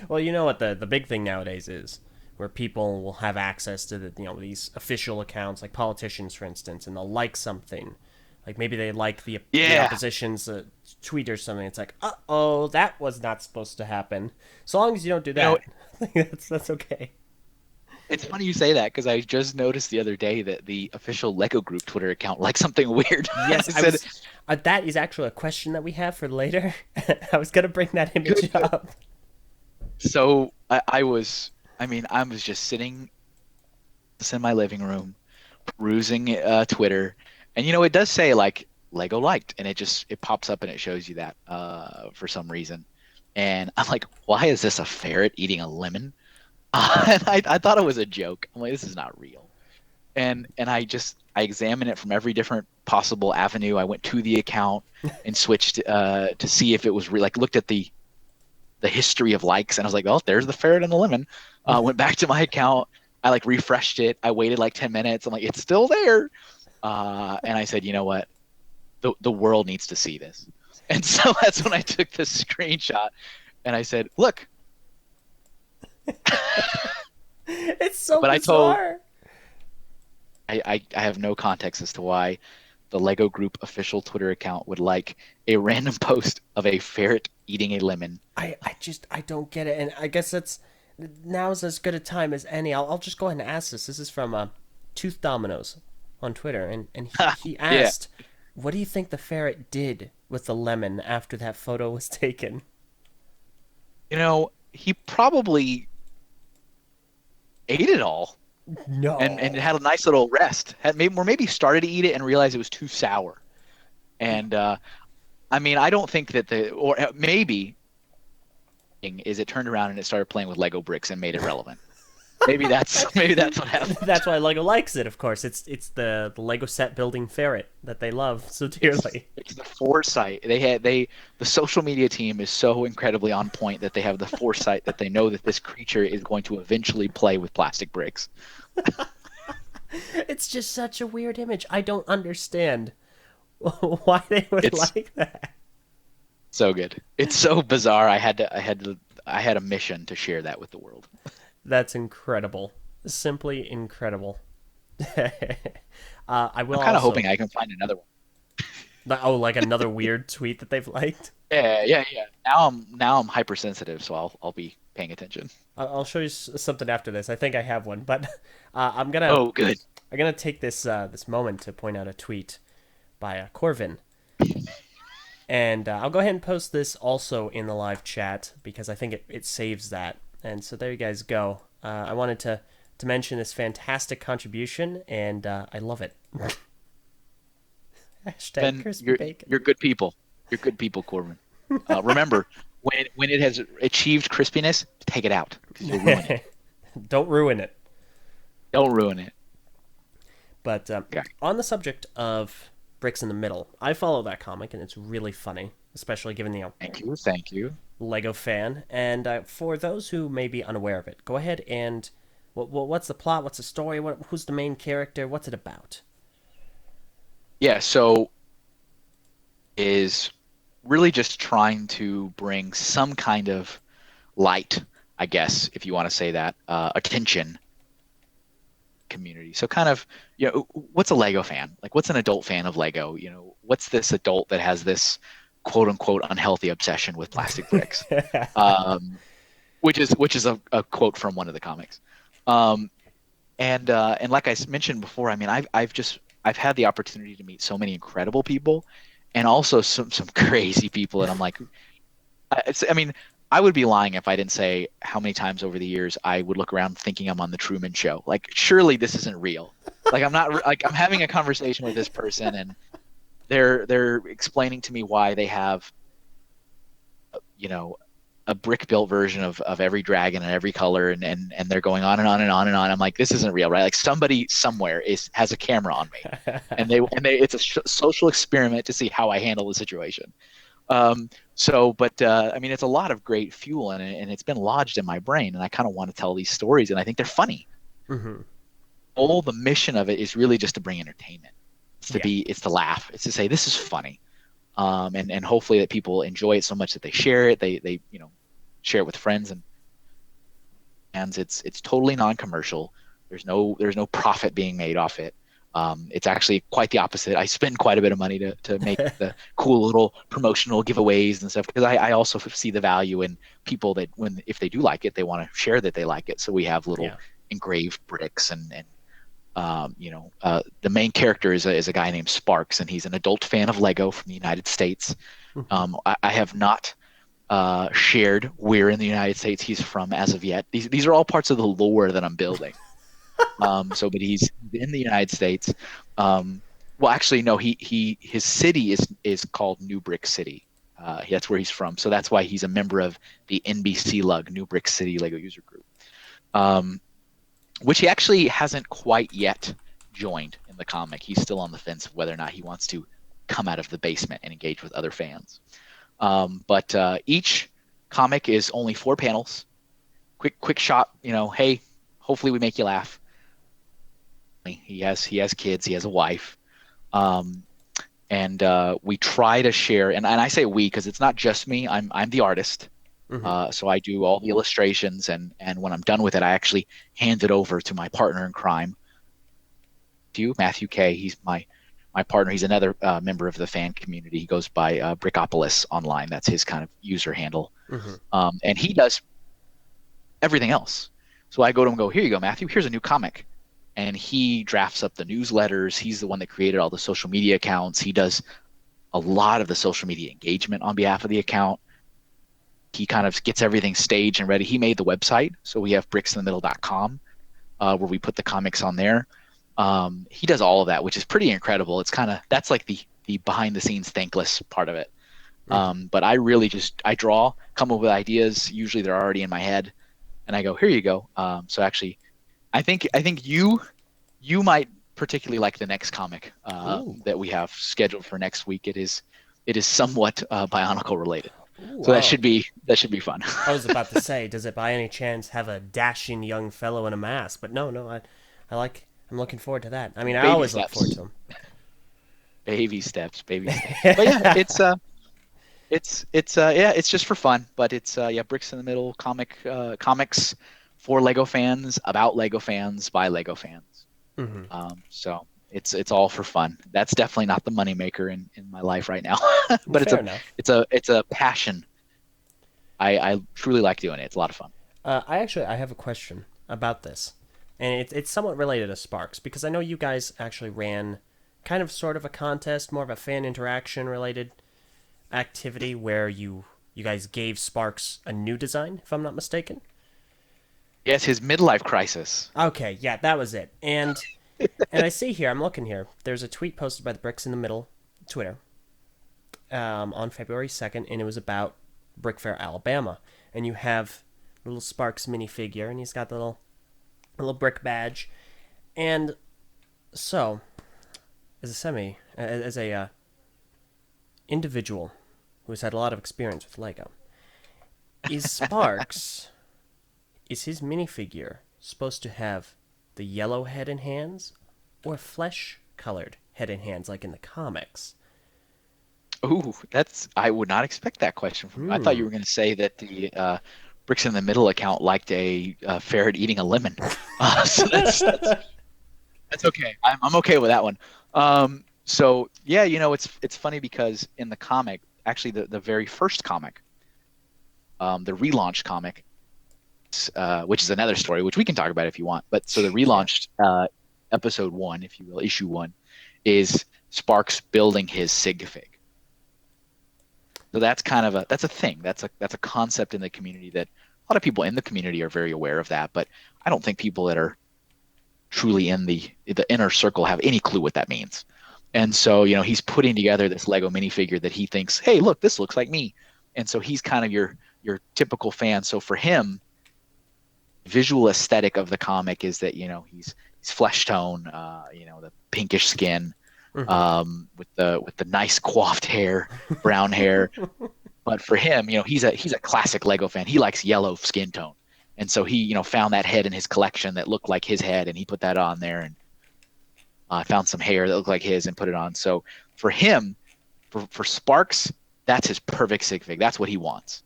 Well, you know what the big thing nowadays is, where people will have access to these official accounts, like politicians, for instance, and they'll like something, like maybe they like the opposition's tweet or something. It's like, that was not supposed to happen. So long as you don't do that, that's okay. It's funny you say that, because I just noticed the other day that the official Lego Group Twitter account liked something weird. Yes, that is actually a question that we have for later. I was gonna bring that image up. So I was just sitting in my living room, perusing Twitter, and it does say like Lego liked, and it pops up and it shows you that for some reason, and I'm like, why is this a ferret eating a lemon? And I thought it was a joke. I'm like, this is not real. And I examined it from every different possible avenue. I went to the account and switched to see if it was real. Like, looked at the history of likes, and I was like, oh, there's the ferret and the lemon. Went back to my account. I refreshed it. I waited 10 minutes. I'm like, it's still there. And I said, you know what? The world needs to see this. And so that's when I took the screenshot, and I said, look. It's so bizarre. I have no context as to why the Lego Group official Twitter account would like a random post of a ferret eating a lemon. I don't get it, and I guess that's now's as good a time as any. I'll just go ahead and ask this. This is from Tooth Dominoes on Twitter, and he Yeah. asked, "What do you think the ferret did with the lemon after that photo was taken?" He probably ate it all and No. had a nice little rest. Or maybe started to eat it and realized it was too sour. And I mean, I don't think that or maybe is it turned around and it started playing with Lego bricks and made it relevant. Maybe that's what happened. That's why Lego likes it, of course. It's the Lego set building ferret that they love so dearly. It's the foresight. The social media team is so incredibly on point that they have the foresight that they know that this creature is going to eventually play with plastic bricks. It's just such a weird image. I don't understand why they would It's like that. so good. It's so bizarre. I had a mission to share that with the world. That's incredible. Simply incredible. I will I'm kind of also. hoping I can find another one. Oh, like another weird tweet that they've liked. Yeah, yeah, yeah. Now I'm hypersensitive, so I'll be paying attention. I'll show you something after this. I think I have one, but I'm gonna Oh, good. I'm gonna take this moment to point out a tweet by Corvin, and I'll go ahead and post this also in the live chat because I think it saves that. And so there you guys go. I wanted to mention this fantastic contribution, and I love it. Hashtag Ben, crispy you're bacon. you're good people. You're good people, Corbin. Remember, when it has achieved crispiness, take it out because you'll ruin it. Don't ruin it. Don't ruin it. But Yeah. on the subject of Bricks in the Middle, I follow that comic, and it's really funny, especially given the Thank you. Thank you. Lego fan. And for those who may be unaware of it, go ahead and what's the plot? What's the story? Who's the main character? What's it about? Yeah. So is really just trying to bring some kind of light, I guess, if you want to say that, attention community. So kind of, what's a Lego fan? Like, what's an adult fan of Lego? What's this adult that has this quote unquote unhealthy obsession with plastic bricks? Which is a quote from one of the comics. Um, and like I mentioned before, I mean, I've had the opportunity to meet so many incredible people, and also some crazy people, and I'm like, I mean, I would be lying if I didn't say how many times over the years I would look around thinking I'm on the Truman Show. Like, surely this isn't real. Like, I'm not like I'm having a conversation with this person, and they're explaining to me why they have, you know, a brick built version of every dragon and every color, and they're going on and on and on and on. I'm like, this isn't real, right? Like, somebody somewhere has a camera on me, and they it's a social experiment to see how I handle the situation. But I mean, it's a lot of great fuel in it, and it's been lodged in my brain, and I kind of want to tell these stories, and I think they're funny. Mm-hmm. All the mission of it is really just to bring entertainment. Yeah. It's to laugh. It's to say this is funny, and hopefully that people enjoy it so much that they share it. They share it with friends, and it's totally non-commercial. There's no profit being made off it. It's actually quite the opposite. I spend quite a bit of money to make the cool little promotional giveaways and stuff, because I also see the value in people that if they do like it, they want to share that they like it. So we have little engraved bricks, and the main character is a guy named Sparks, and he's an adult fan of Lego from the United States. I have not shared where in the United States he's from as of yet. These are all parts of the lore that I'm building. But he's in the United States. Well, actually, no. His city is called New Brick City. That's where he's from. So that's why he's a member of the NBC LUG, New Brick City Lego User Group, which he actually hasn't quite yet joined in the comic. He's still on the fence of whether or not he wants to come out of the basement and engage with other fans. But each comic is only 4 panels. Quick shot. Hey, hopefully we make you laugh. He has kids. He has a wife, and we try to share. And I say we because it's not just me. I'm the artist, so I do all the illustrations. And when I'm done with it, I actually hand it over to my partner in crime, Matthew K. He's my my partner, he's another member of the fan community. He goes by Brickopolis online. That's his kind of user handle. Mm-hmm. And he does everything else. So I go to him and go, here you go, Matthew, here's a new comic. And he drafts up the newsletters. He's the one that created all the social media accounts. He does a lot of the social media engagement on behalf of the account. He kind of gets everything staged and ready. He made the website. So we have bricksinthemiddle.com where we put the comics on there. He does all of that, which is pretty incredible. It's kind of, that's like the behind the scenes thankless part of it. But I really I draw, come up with ideas. Usually they're already in my head and I go, here you go. So actually I think you might particularly like the next comic that we have scheduled for next week. It is somewhat Bionicle related. Ooh, So wow. that should be fun. I was about to say, does it by any chance have a dashing young fellow in a mask? But no, I'm looking forward to that. I mean, I Baby always look steps. forward to them. Baby steps. But yeah, it's just for fun. But it's Bricks in the Middle comics for Lego fans, about Lego fans, by Lego fans. Mm-hmm. So it's all for fun. That's definitely not the moneymaker in my life right now. But Fair enough. it's a passion. I truly like doing it. It's a lot of fun. I have a question about this, and it's somewhat related to Sparks because I know you guys actually ran kind of sort of a contest, more of a fan interaction related activity where you guys gave Sparks a new design, if I'm not mistaken. Yes, his midlife crisis. Okay, yeah, that was it. And I see here, I'm looking here. There's a tweet posted by the Bricks in the Middle Twitter on February 2nd, and it was about Brick Fair, Alabama. And you have little Sparks minifigure, and he's got the little brick badge. And so, as a individual who has had a lot of experience with Lego, is Sparks is his minifigure supposed to have the yellow head and hands or flesh-colored head and hands like in the comics? Ooh, I would not expect that question from you. I thought you were going to say that the Bricks in the Middle account liked a ferret eating a lemon. So that's okay. I'm okay with that one. So yeah, it's funny because in the comic, actually the very first comic, the relaunch comic, which is another story, which we can talk about if you want. But so the relaunched episode 1, if you will, issue 1, is Sparks building his sig fig. So that's kind of that's a thing. That's a concept in the community that a lot of people in the community are very aware of that, but I don't think people that are truly in the inner circle have any clue what that means. And so, he's putting together this Lego minifigure that he thinks, hey, look, this looks like me. And so he's kind of your typical fan. So for him, visual aesthetic of the comic is that, he's flesh tone, the pinkish skin, with the nice coiffed hair, brown hair. But for him, he's a classic Lego fan. He likes yellow skin tone. And so he, found that head in his collection that looked like his head, and he put that on there, and found some hair that looked like his and put it on. So for him, for Sparks, that's his perfect sig fig. That's what he wants.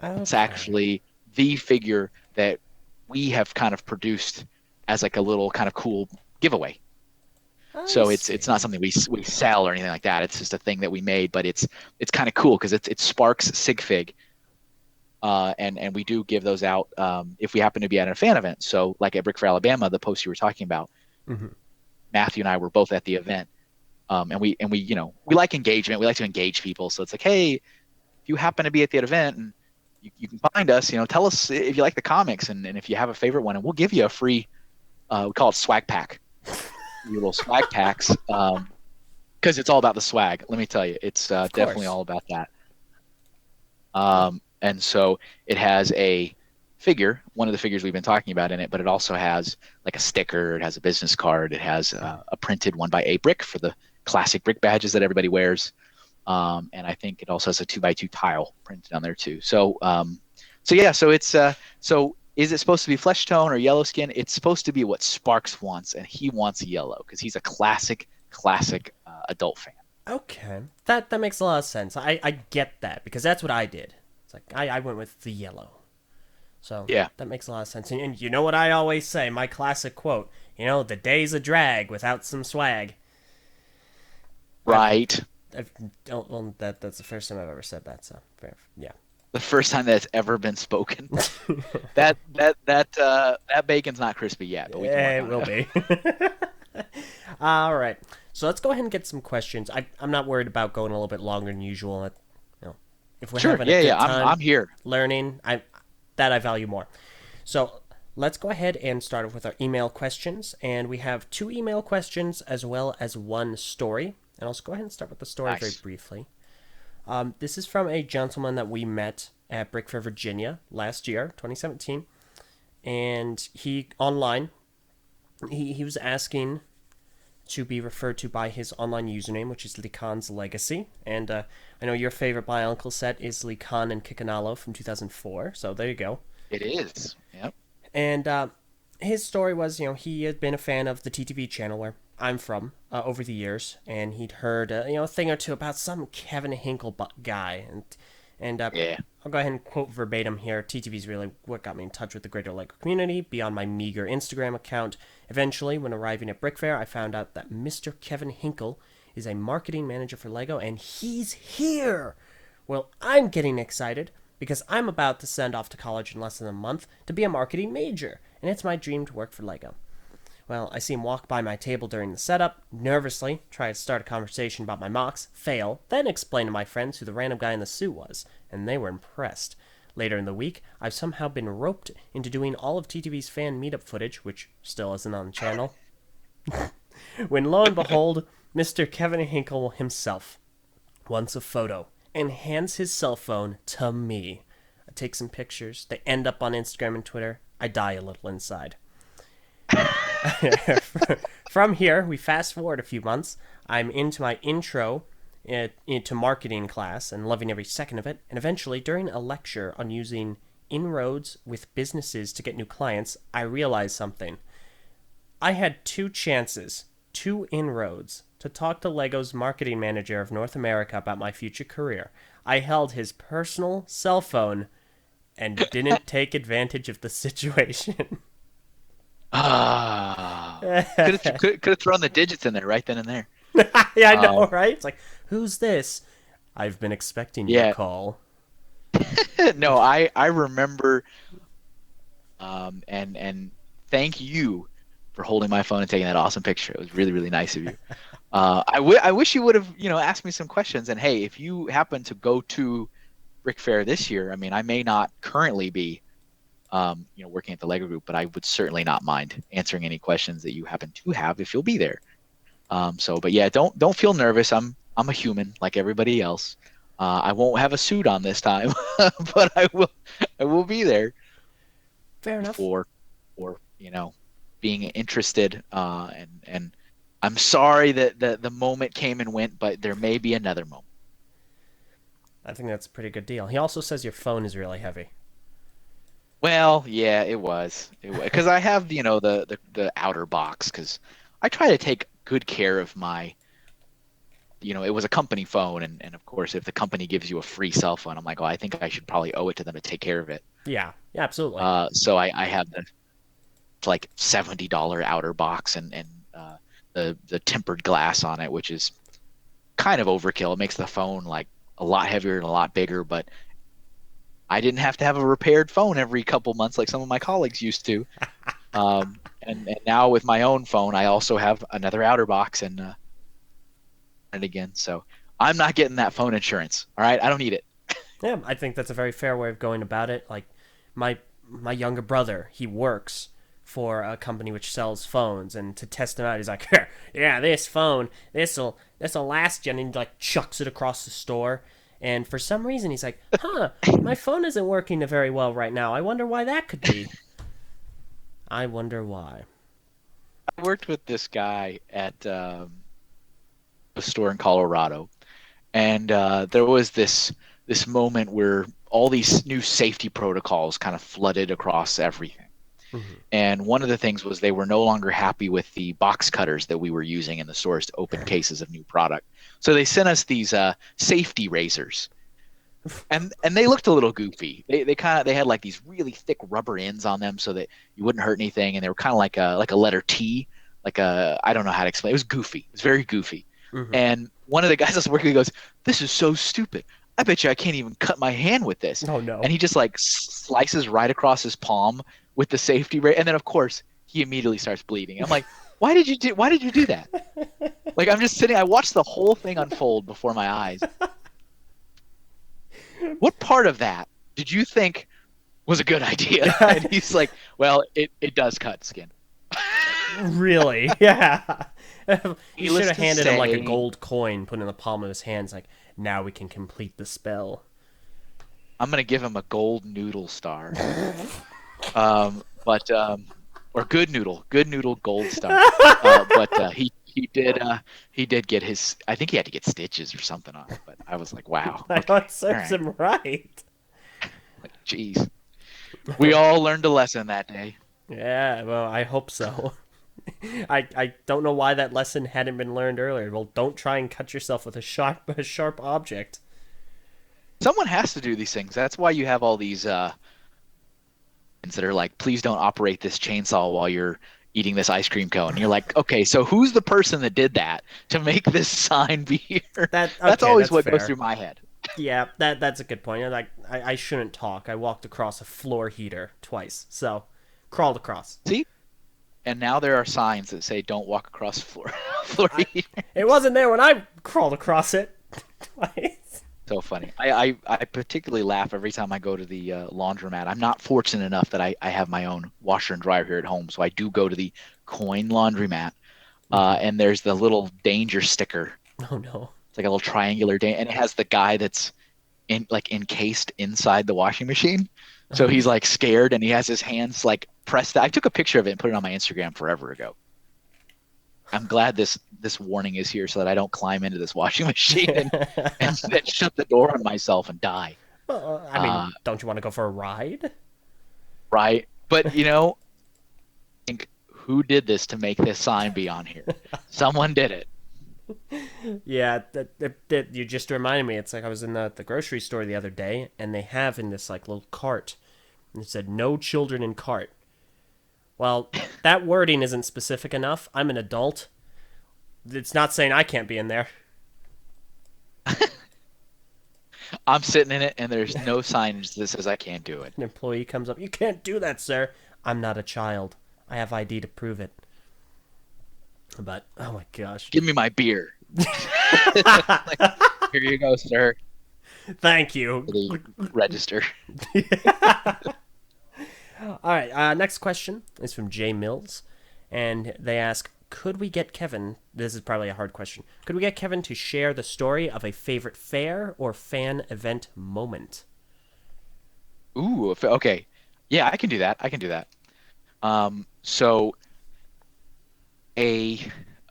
Okay. It's actually the figure that we have kind of produced as like a little kind of cool giveaway. So it's not something we sell or anything like that. It's just a thing that we made, but it's kind of cool because it's Sparks sig fig. And we do give those out if we happen to be at a fan event. So like at Brick Fair Alabama, the post you were talking about, Matthew and I were both at the event, and we we like engagement. We like to engage people. So it's like, hey, if you happen to be at that event and you can find us, tell us if you like the comics and if you have a favorite one, and we'll give you a free, we call it swag pack, your little swag packs, because it's all about the swag. Let me tell you, it's definitely all about that. And so it has a figure, one of the figures we've been talking about in it, but it also has like a sticker, it has a business card, it has a printed 1x8 brick for the classic brick badges that everybody wears. And I think it also has a 2x2 tile printed on there too. So it's so is it supposed to be flesh tone or yellow skin? It's supposed to be what Sparks wants, and he wants yellow because he's a classic adult fan. Okay, that makes a lot of sense. I get that because that's what I did. It's like I went with the yellow. So yeah, that makes a lot of sense. And you know what I always say, my classic quote, the day's a drag without some swag. Right. I've don't well, that's the first time I've ever said that. So fair, yeah. The first time that's ever been spoken. That bacon's not crispy yet, but we can work It on will it. be. All right. So let's go ahead and get some questions. I'm not worried about going a little bit longer than usual. You know, if we're Sure. having a Yeah, good yeah. time I'm here. learning, I value more. So let's go ahead and start off with our email questions. And we have 2 email questions as well as 1 story. And I'll just go ahead and start with the story very Nice. briefly. This is from a gentleman that we met at Brick Fair, Virginia last year, 2017. And he online, he was asking to be referred to by his online username, which is Likan's Legacy. And I know your favorite My Uncle set is Likan and Kikanalo from 2004. So there you go. It is. Yep. And his story was, he had been a fan of the TTV channel where I'm from over the years, and he'd heard, a thing or two about some Kevin Hinkle guy, and Yeah. I'll go ahead and quote verbatim here. TTV's really what got me in touch with the greater LEGO community beyond my meager Instagram account. Eventually, when arriving at Brick Fair, I found out that Mr. Kevin Hinkle is a marketing manager for LEGO, and he's here. Well, I'm getting excited because I'm about to send off to college in less than a month to be a marketing major, and it's my dream to work for LEGO. Well, I see him walk by my table during the setup, nervously try to start a conversation about my mocks, fail, then explain to my friends who the random guy in the suit was, and they were impressed. Later in the week, I've somehow been roped into doing all of TTV's fan meetup footage, which still isn't on the channel, when lo and behold, Mr. Kevin Hinkle himself wants a photo and hands his cell phone to me. I take some pictures, they end up on Instagram and Twitter, I die a little inside. From here, we fast forward a few months. I'm into my intro into marketing class and loving every second of it. And eventually, during a lecture on using inroads with businesses to get new clients, I realized something. I had 2 chances, 2 inroads, to talk to LEGO's marketing manager of North America about my future career. I held his personal cell phone and didn't take advantage of the situation. Ah. Could have thrown the digits in there right then and there. Yeah, I know, Um, right? It's like, who's this? I've been expecting your yeah. call. No, I remember. And thank you for holding my phone and taking that awesome picture. It was really, really nice of you. I wish you would have, asked me some questions. And hey, if you happen to go to Brick Fair this year, I mean, I may not currently be, working at the Lego Group, but I would certainly not mind answering any questions that you happen to have if you'll be there. But yeah, don't feel nervous. I'm a human like everybody else. I won't have a suit on this time, but I will be there Fair enough. for being interested. And I'm sorry that the moment came and went, but there may be another moment. I think that's a pretty good deal. He also says your phone is really heavy. Well, yeah, it was. Because I have, the outer box, because I try to take good care of my, it was a company phone, and of course, if the company gives you a free cell phone, I'm like, oh, I think I should probably owe it to them to take care of it. Yeah, absolutely. So I have the like $70 outer box and the tempered glass on it, which is kind of overkill. It makes the phone like a lot heavier and a lot bigger, but I didn't have to have a repaired phone every couple months like some of my colleagues used to. And now with my own phone, I also have another outer box and again, so I'm not getting that phone insurance. All right, I don't need it. Yeah, I think that's a very fair way of going about it. Like my younger brother, he works for a company which sells phones, and to test him out, he's like, "Yeah, this phone, this'll last you," and he like chucks it across the store. And for some reason, he's like, "Huh, my phone isn't working very well right now. I wonder why that could be." I wonder why. I worked with this guy at a store in Colorado, and there was this moment where all these new safety protocols kind of flooded across everything. Mhm. And one of the things was they were no longer happy with the box cutters that we were using in the stores to open cases of new product. So they sent us these safety razors, and they looked a little goofy. They had like these really thick rubber ends on them so that you wouldn't hurt anything, and they were kind of like a letter T, like a, I don't know how to explain. It was goofy. It was very goofy. Hmm. And one of the guys I was working with goes, "This is so stupid. I bet you I can't even cut my hand with this." Oh And no. he just like slices right across his palm with the safety ray. And then of course he immediately starts bleeding. I'm like, why did you do that? Like I'm just sitting, I watched the whole thing unfold before my eyes. What part of that did you think was a good idea? And he's like, well, it does cut skin. Really? Yeah. You should Needless have to handed him like a say, gold coin put in the palm of his hands, like, now we can complete the spell. I'm gonna give him a gold noodle star. But or good noodle gold star. But he did get his. I think he had to get stitches or something on it. But I was like, wow, I know okay, it all serves right, him right. like, geez, we all learned a lesson that day. Yeah, well, I hope so. I don't know why that lesson hadn't been learned earlier. Well, don't try and cut yourself with a sharp object. Someone has to do these things. That's why you have all these things that are like, please don't operate this chainsaw while you're eating this ice cream cone. And you're like, okay, so who's the person that did that to make this sign be here? That That's okay, always that's what goes fair. through my head. Yeah, that's a good point. I shouldn't talk. I walked across a floor heater twice, so crawled across. See? And now there are signs that say don't walk across floor floor I heater. It wasn't there when I crawled across it twice. So funny. I particularly laugh every time I go to the laundromat. I'm not fortunate enough that I have my own washer and dryer here at home, so I do go to the coin laundromat. Hmm. And there's the little danger sticker. Oh no. It's like a little triangular and it has the guy that's in like encased inside the washing machine. So Oh he's like scared and he has his hands like pressed. I took a picture of it and put it on my Instagram forever ago. I'm glad this warning is here so that I don't climb into this washing machine and then shut the door on myself and die. well, I mean, Uh, don't you want to go for a ride? right. But I think who did this to make this sign be on here? Someone did it. Yeah, that you just reminded me. It's like I was in the grocery store the other day, and they have in this like little cart, and it said "No children in cart." Well, that wording isn't specific enough. I'm an adult. It's not saying I can't be in there. I'm sitting in it and there's no signage that says I can't do it. An employee comes up, "You can't do that, sir." I'm not a child. I have ID to prove it. But oh my gosh. Give me my beer. Like, here you go, sir. Thank you. For the register. All right. Next question is from Jay Mills, and they ask, "Could we get Kevin? This is probably a hard question. Could we get Kevin to share the story of a favorite fair or fan event moment?" Ooh, okay. Yeah, I can do that. I can do that. So a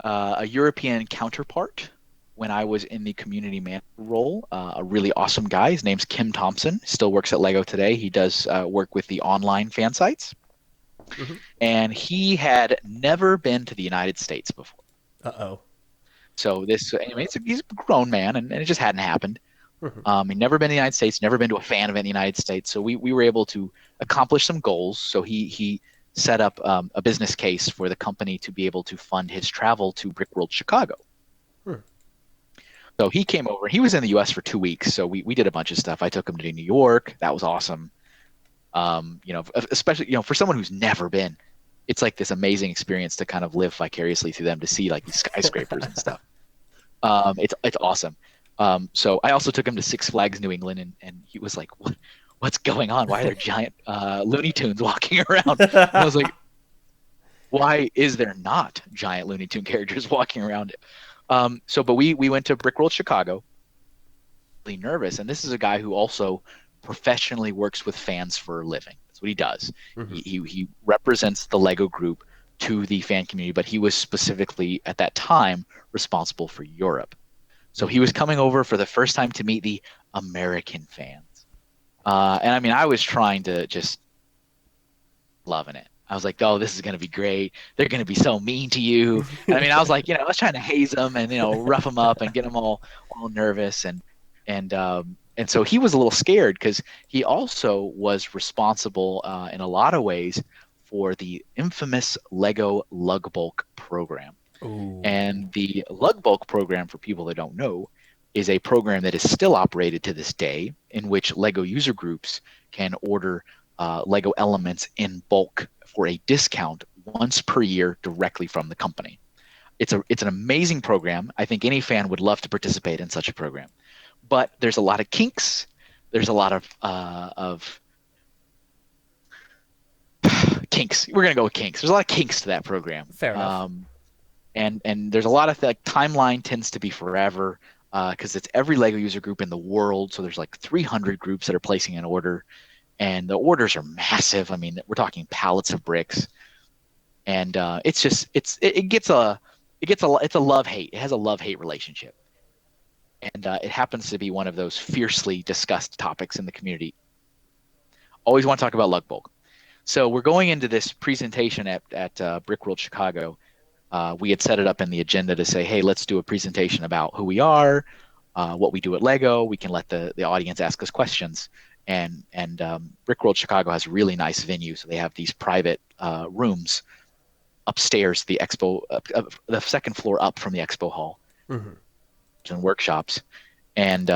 a European counterpart when I was in the community manager role, a really awesome guy. His name's Kim Thompson. Still works at Lego today. He does work with the online fan sites, Hmm. and he had never been to the United States before. Uh oh. So this, anyway, he's a grown man, and it just hadn't happened. Hmm. He'd never been to the United States, never been to a fan event in the United States. So we were able to accomplish some goals. So he set up a business case for the company to be able to fund his travel to Brickworld Chicago. Hmm. So he came over. He was in the U.S. for 2 weeks. So we did a bunch of stuff. I took him to New York. That was awesome. Especially for someone who's never been, it's like this amazing experience to kind of live vicariously through them to see like these skyscrapers and stuff. It's awesome. So I also took him to Six Flags New England, and he was like, what's going on? Why are there giant Looney Tunes walking around? And I was like, why is there not giant Looney Tune characters walking around? But we went to Brickworld Chicago, really nervous, and this is a guy who also professionally works with fans for a living. That's what he does. Hmm. He represents the Lego group to the fan community, but he was specifically at that time responsible for Europe. So he was coming over for the first time to meet the American fans. And I mean, I was trying to just loving it. I was like, oh, this is going to be great. They're going to be so mean to you. And I mean, I was like, I was trying to haze them and, rough them up and get them all nervous. And so he was a little scared because he also was responsible in a lot of ways for the infamous Lego Lug Bulk program. Ooh. And the lug bulk program, for people that don't know, is a program that is still operated to this day, in which Lego user groups can order Lego elements in bulk for a discount once per year directly from the company. It's an amazing program. I think any fan would love to participate in such a program, but there's a lot of kinks. There's a lot of kinks. We're gonna go with kinks. There's a lot of kinks to that program. Fair enough. And there's a lot of like timeline tends to be forever because it's every Lego user group in the world. So there's like 300 groups that are placing an order, and the orders are massive. I mean, we're talking pallets of bricks, and it's just it's a love hate. It has a love hate relationship, and it happens to be one of those fiercely discussed topics in the community. Always want to talk about lug bulk. So we're going into this presentation at Brickworld Chicago. We had set it up in the agenda to say, hey, let's do a presentation about who we are, what we do at Lego. We can let the audience ask us questions. And Brickworld Chicago has a really nice venue. So they have these private rooms upstairs, the the second floor up from the expo hall, Mm-hmm. and workshops. And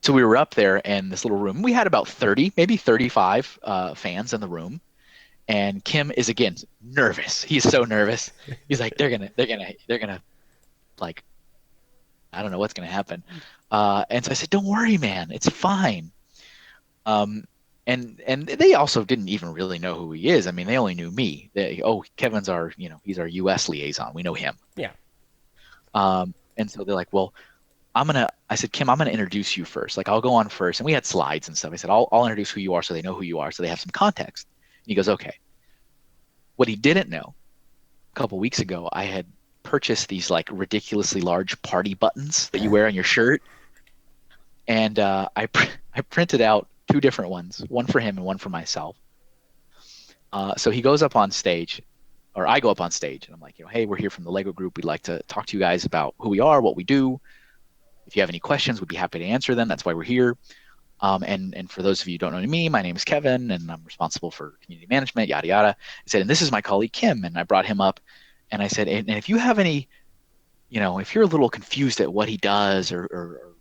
so we were up there in this little room. We had about 30, maybe 35 fans in the room. And Kim is again nervous. He's so nervous. He's like, they're gonna like, I don't know what's gonna happen. And so I said, don't worry, man, it's fine. And they also didn't even really know who he is. I mean, they only knew me. Kevin's our, he's our U.S. liaison. We know him. Yeah. And so they're like, well, I said, Kim, I'm gonna introduce you first. Like, I'll go on first. And we had slides and stuff. I said, I'll introduce who you are so they know who you are, so they have some context. And he goes, okay. What he didn't know, a couple weeks ago, I had purchased these like ridiculously large party buttons that you wear on your shirt. And I printed out two different ones, one for him and one for myself. So he goes up on stage, or I go up on stage, and I'm like, hey, we're here from the Lego Group. We'd like to talk to you guys about who we are, what we do. If you have any questions, we'd be happy to answer them. That's why we're here. And for those of you who don't know me, my name is Kevin, and I'm responsible for community management, yada, yada. I said, and this is my colleague, Kim. And I brought him up, and I said, and if you have any, if you're a little confused at what he does or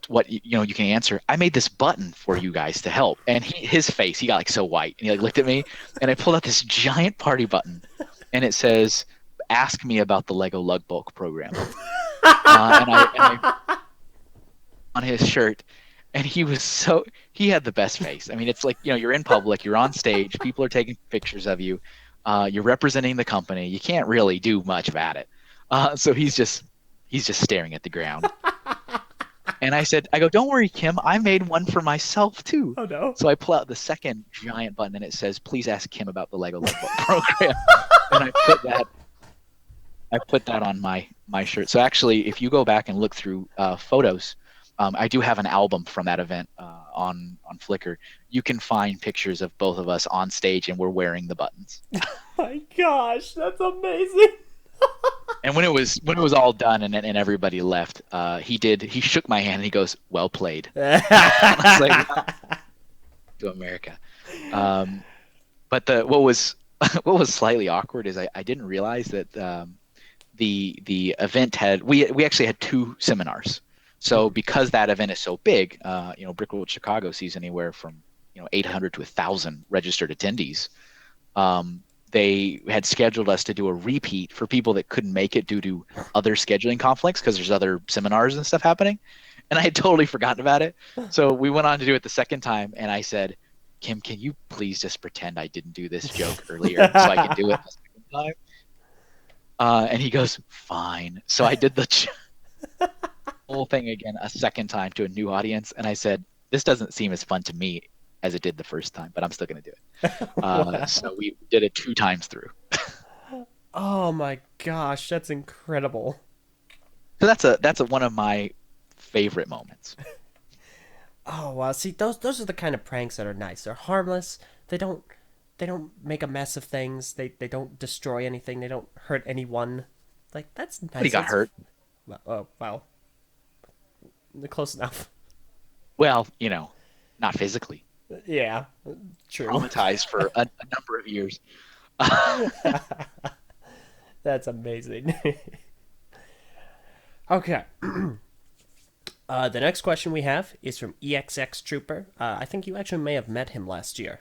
what you can answer, I made this button for you guys to help. And his face, he got like so white, and he like looked at me, and I pulled out this giant party button, and it says, ask me about the Lego Lug Bulk program. And I on his shirt, and he had the best face. I mean, it's like, you're in public, you're on stage, people are taking pictures of you, you're representing the company, you can't really do much about it. So he's just staring at the ground. And I go, don't worry, Kim, I made one for myself too. Oh no. So I pull out the second giant button, and it says, please ask Kim about the Lego Lego program. And I put that on my shirt. So actually, if you go back and look through photos, I do have an album from that event on Flickr. You can find pictures of both of us on stage, and we're wearing the buttons. Oh my gosh, that's amazing. And when it was all done and everybody left, he shook my hand and he goes, "Well played." I was like, to America. But what was slightly awkward is I didn't realize that the event we actually had two seminars. So because that event is so big, Brickworld Chicago sees anywhere from 800 to 1,000 registered attendees. They had scheduled us to do a repeat for people that couldn't make it due to other scheduling conflicts because there's other seminars and stuff happening. And I had totally forgotten about it. So we went on to do it the second time, and I said, Kim, can you please just pretend I didn't do this joke earlier so I can do it the second time? And he goes, fine. So I did the whole thing again a second time to a new audience, and I said, this doesn't seem as fun to me as it did the first time, but I'm still going to do it. Wow. So we did it 2 times through. Oh my gosh, that's incredible. So that's one of my favorite moments. Oh wow, see those are the kind of pranks that are nice. They're harmless. They don't make a mess of things. They don't destroy anything. They don't hurt anyone. Like, that's nice. He got hurt. Well, oh wow. Close enough. Well, not physically. Yeah, true. Traumatized for a number of years. That's amazing. Okay. The next question we have is from EXX Trooper. I think you actually may have met him last year.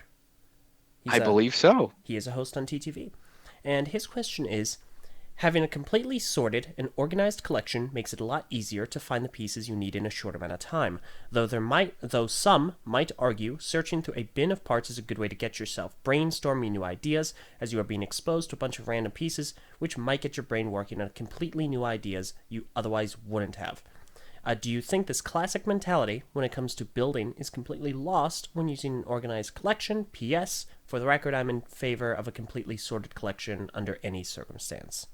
I believe so. He is a host on TTV. And his question is, having a completely sorted and organized collection makes it a lot easier to find the pieces you need in a short amount of time. Though some might argue searching through a bin of parts is a good way to get yourself brainstorming new ideas, as you are being exposed to a bunch of random pieces, which might get your brain working on completely new ideas you otherwise wouldn't have. Do you think this classic mentality when it comes to building is completely lost when using an organized collection? P.S. For the record, I'm in favor of a completely sorted collection under any circumstance.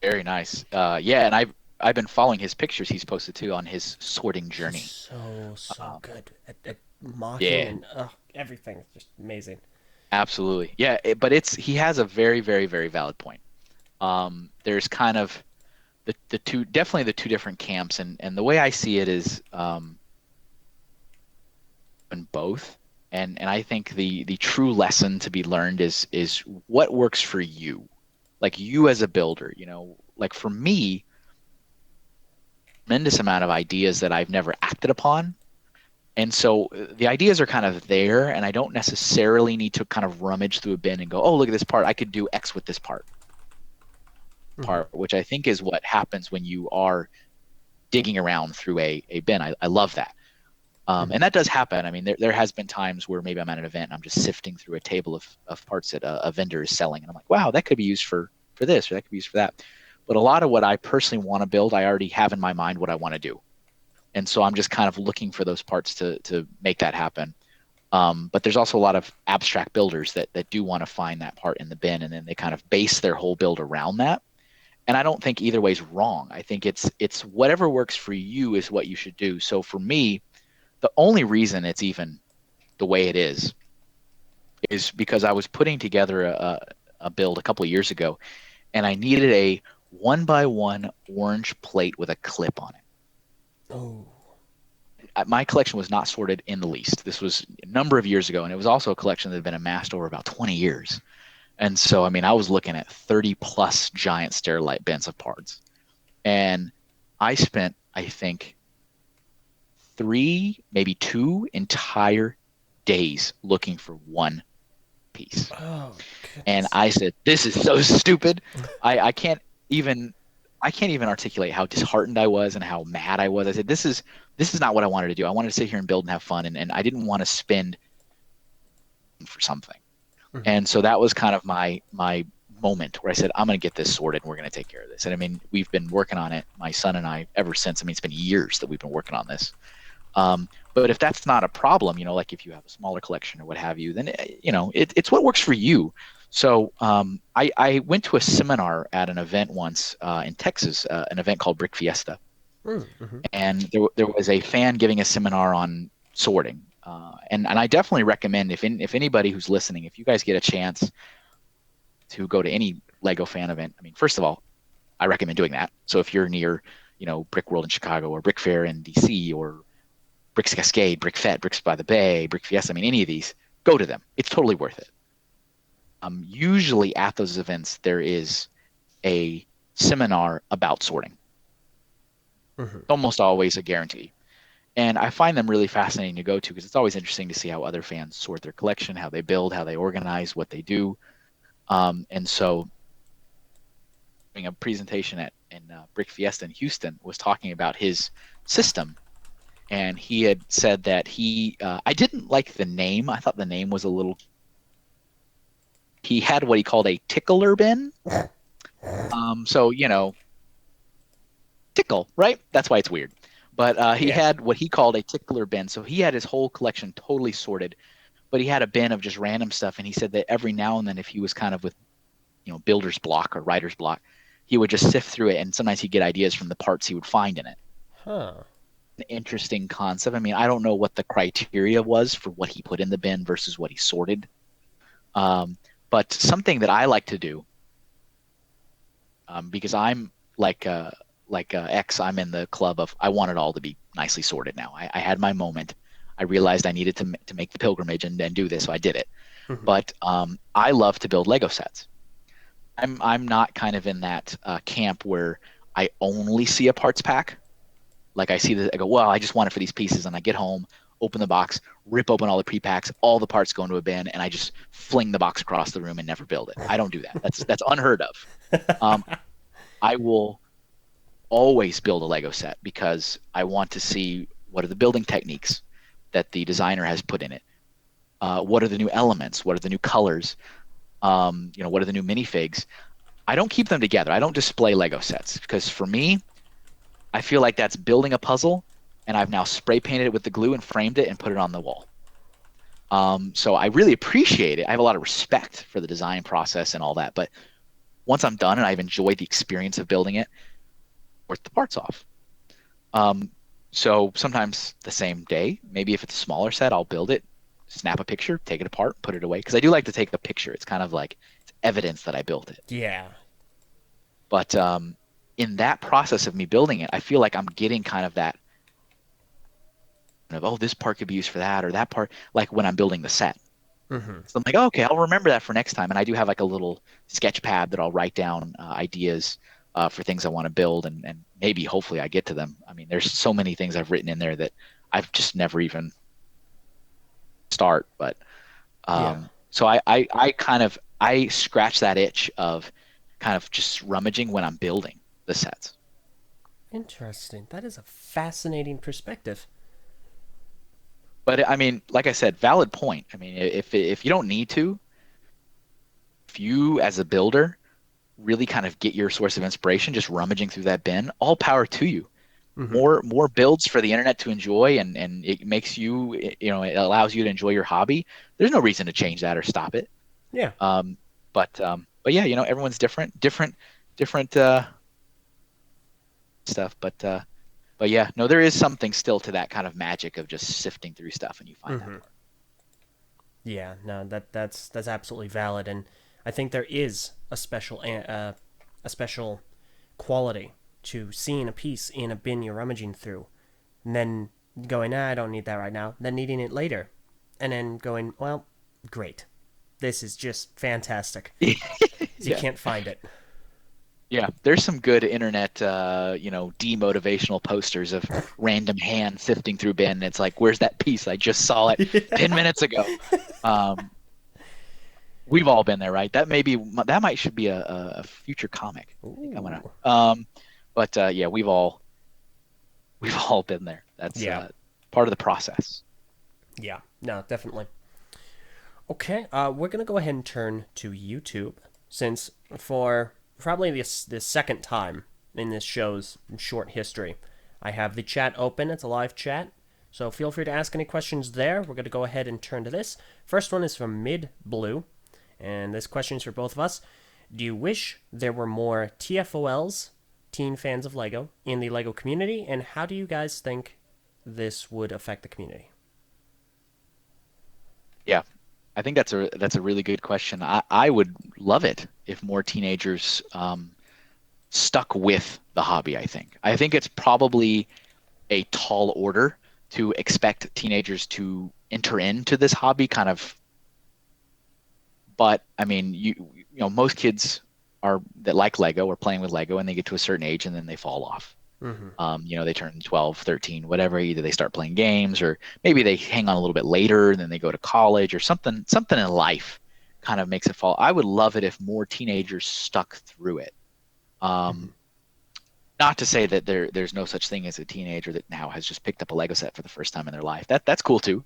Very nice. Yeah, and I've been following his pictures he's posted too on his sorting He's journey. so good at mocking Yeah, and everything. It's just amazing. absolutely. Yeah, but he has a very, very, very valid point. There's kind of the two, definitely the two different camps, and the way I see it is in both. And I think the true lesson to be learned is what works for you, like you as a builder. Like for me, tremendous amount of ideas that I've never acted upon. And so the ideas are kind of there, and I don't necessarily need to kind of rummage through a bin and go, oh, look at this part. I could do X with this Hmm. part, which I think is what happens when you are digging around through a bin. I love that. Hmm. And that does happen. I mean, there has been times where maybe I'm at an event and I'm just sifting through a table of parts that a vendor is selling. And I'm like, wow, that could be used for this, or that could be used for that. But a lot of what I personally want to build, I already have in my mind what I want to do. And so I'm just kind of looking for those parts to make that happen. But there's also a lot of abstract builders that do want to find that part in the bin, and then they kind of base their whole build around that. And I don't think either way is wrong. I think it's whatever works for you is what you should do. So for me, the only reason it's even the way it is because I was putting together a build a couple of years ago, and I needed a 1x1 orange plate with a clip on it. Oh. My collection was not sorted in the least. This was a number of years ago, and it was also a collection that had been amassed over about 20 years. And so, I mean, I was looking at 30 plus giant Sterilite bins of parts. And I spent, I think, 3, maybe 2 entire days looking for one piece. Oh And goodness. I said, this is so stupid. I can't even articulate how disheartened I was and how mad I was. I said, this is not what I wanted to do. I wanted to sit here and build and have fun, and I didn't want to spend for something. Hmm. And so that was kind of my moment where I said, I'm going to get this sorted and we're going to take care of this. And I mean, we've been working on it, my son and I, ever since. I mean, it's been years that we've been working on this. But if that's not a problem, like if you have a smaller collection or what have you, then it's what works for you. So I went to a seminar at an event once in Texas, an event called Brick Fiesta, Mm-hmm. and there was a fan giving a seminar on sorting. And I definitely recommend if anybody who's listening, if you guys get a chance to go to any Lego fan event, I mean, first of all, I recommend doing that. So if you're near, Brick World in Chicago or Brick Fair in DC or Bricks Cascade, Brick Fete, Bricks by the Bay, Brick Fiesta, I mean, any of these, go to them. It's totally worth it. Usually at those events, there is a seminar about sorting. Hmm. Almost always a guarantee. And I find them really fascinating to go to because it's always interesting to see how other fans sort their collection, how they build, how they organize, what they do. And so, doing a presentation in Brick Fiesta in Houston was talking about his system, and he had said that I didn't like the name. I thought the name was a little. He had what he called a tickler bin. So tickle, right? That's why it's weird. But he Yeah. had what he called a tickler bin. So he had his whole collection totally sorted, but he had a bin of just random stuff. And he said that every now and then, if he was kind of with, builder's block or writer's block, he would just sift through it. And sometimes he'd get ideas from the parts he would find in it. Huh. An interesting concept. I mean, I don't know what the criteria was for what he put in the bin versus what he sorted. Um, but something that I like to do, because I'm like X, I'm in the club of I want it all to be nicely sorted now. I had my moment. I realized I needed to make the pilgrimage and do this, so I did it. Hmm. But I love to build Lego sets. I'm not kind of in that camp where I only see a parts pack. Like I see that, I go, well, I just want it for these pieces, and I get home, open the box, rip open all the pre-packs, all the parts go into a bin, and I just fling the box across the room and never build it. I don't do that. That's unheard of. Um, I will always build a Lego set because I want to see what are the building techniques that the designer has put in it. What are the new elements? What are the new colors? What are the new minifigs? I don't keep them together. I don't display Lego sets because for me, I feel like that's building a puzzle, and I've now spray painted it with the glue and framed it and put it on the wall. So I really appreciate it. I have a lot of respect for the design process and all that. But once I'm done and I've enjoyed the experience of building it, work the parts off. Um, so sometimes the same day, maybe if it's a smaller set, I'll build it, snap a picture, take it apart, put it away. Because I do like to take a picture. It's kind of like it's evidence that I built it. Yeah. But in that process of me building it, I feel like I'm getting kind of that of, oh, this part could be used for that or that part, like when I'm building the set. Hmm. So I'm like, oh, okay, I'll remember that for next time. And I do have like a little sketch pad that I'll write down ideas for things I want to build, and maybe hopefully I get to them. I mean, there's so many things I've written in there that I've just never even start. But Yeah. so I kind of I scratch that itch of kind of just rummaging when I'm building the sets. Interesting. That is a fascinating perspective. But I mean, like I said, valid point. I mean, if you don't need to, if you as a builder really kind of get your source of inspiration just rummaging through that bin, all power to you. Hmm. More builds for the internet to enjoy, and it makes you, it allows you to enjoy your hobby. There's no reason to change that or stop it. Yeah. Um, but yeah, everyone's different stuff. But yeah, no, there is something still to that kind of magic of just sifting through stuff and you find that Hmm. part. Yeah. No, that's absolutely valid, and I think there is a special quality to seeing a piece in a bin you're rummaging through, and then going, I don't need that right now, then needing it later, and then going, well, great, this is just fantastic. So you Yeah. can't find it. Yeah, there's some good internet, demotivational posters of random hand sifting through bin. It's like, where's that piece? I just saw it 10 minutes ago. Um, we've all been there, right? That might should be a future comic. I think I'm gonna. Ooh. But yeah, we've all been there. That's Yeah. part of the process. Yeah. No, definitely. Okay, we're gonna go ahead and turn to YouTube since for probably this second time in this show's short history, I have the chat open. It's a live chat, so feel free to ask any questions there. We're gonna go ahead and turn to this. First one is from Mid Blue, and this question is for both of us. Do you wish there were more TFOLs, teen fans of Lego, in the Lego community, and how do you guys think this would affect the community? Yeah, I think that's a really good question. I would love it if more teenagers stuck with the hobby. I think it's probably a tall order to expect teenagers to enter into this hobby kind of, but I mean, most kids are that like Lego or playing with Lego and they get to a certain age and then they fall off. Mm-hmm. They turn 12, 13, whatever, either they start playing games or maybe they hang on a little bit later and then they go to college or something in life kind of makes it fall. I would love it if more teenagers stuck through it. Mm-hmm. Um, Not to say that there's no such thing as a teenager that now has just picked up a Lego set for the first time in their life. That's cool too.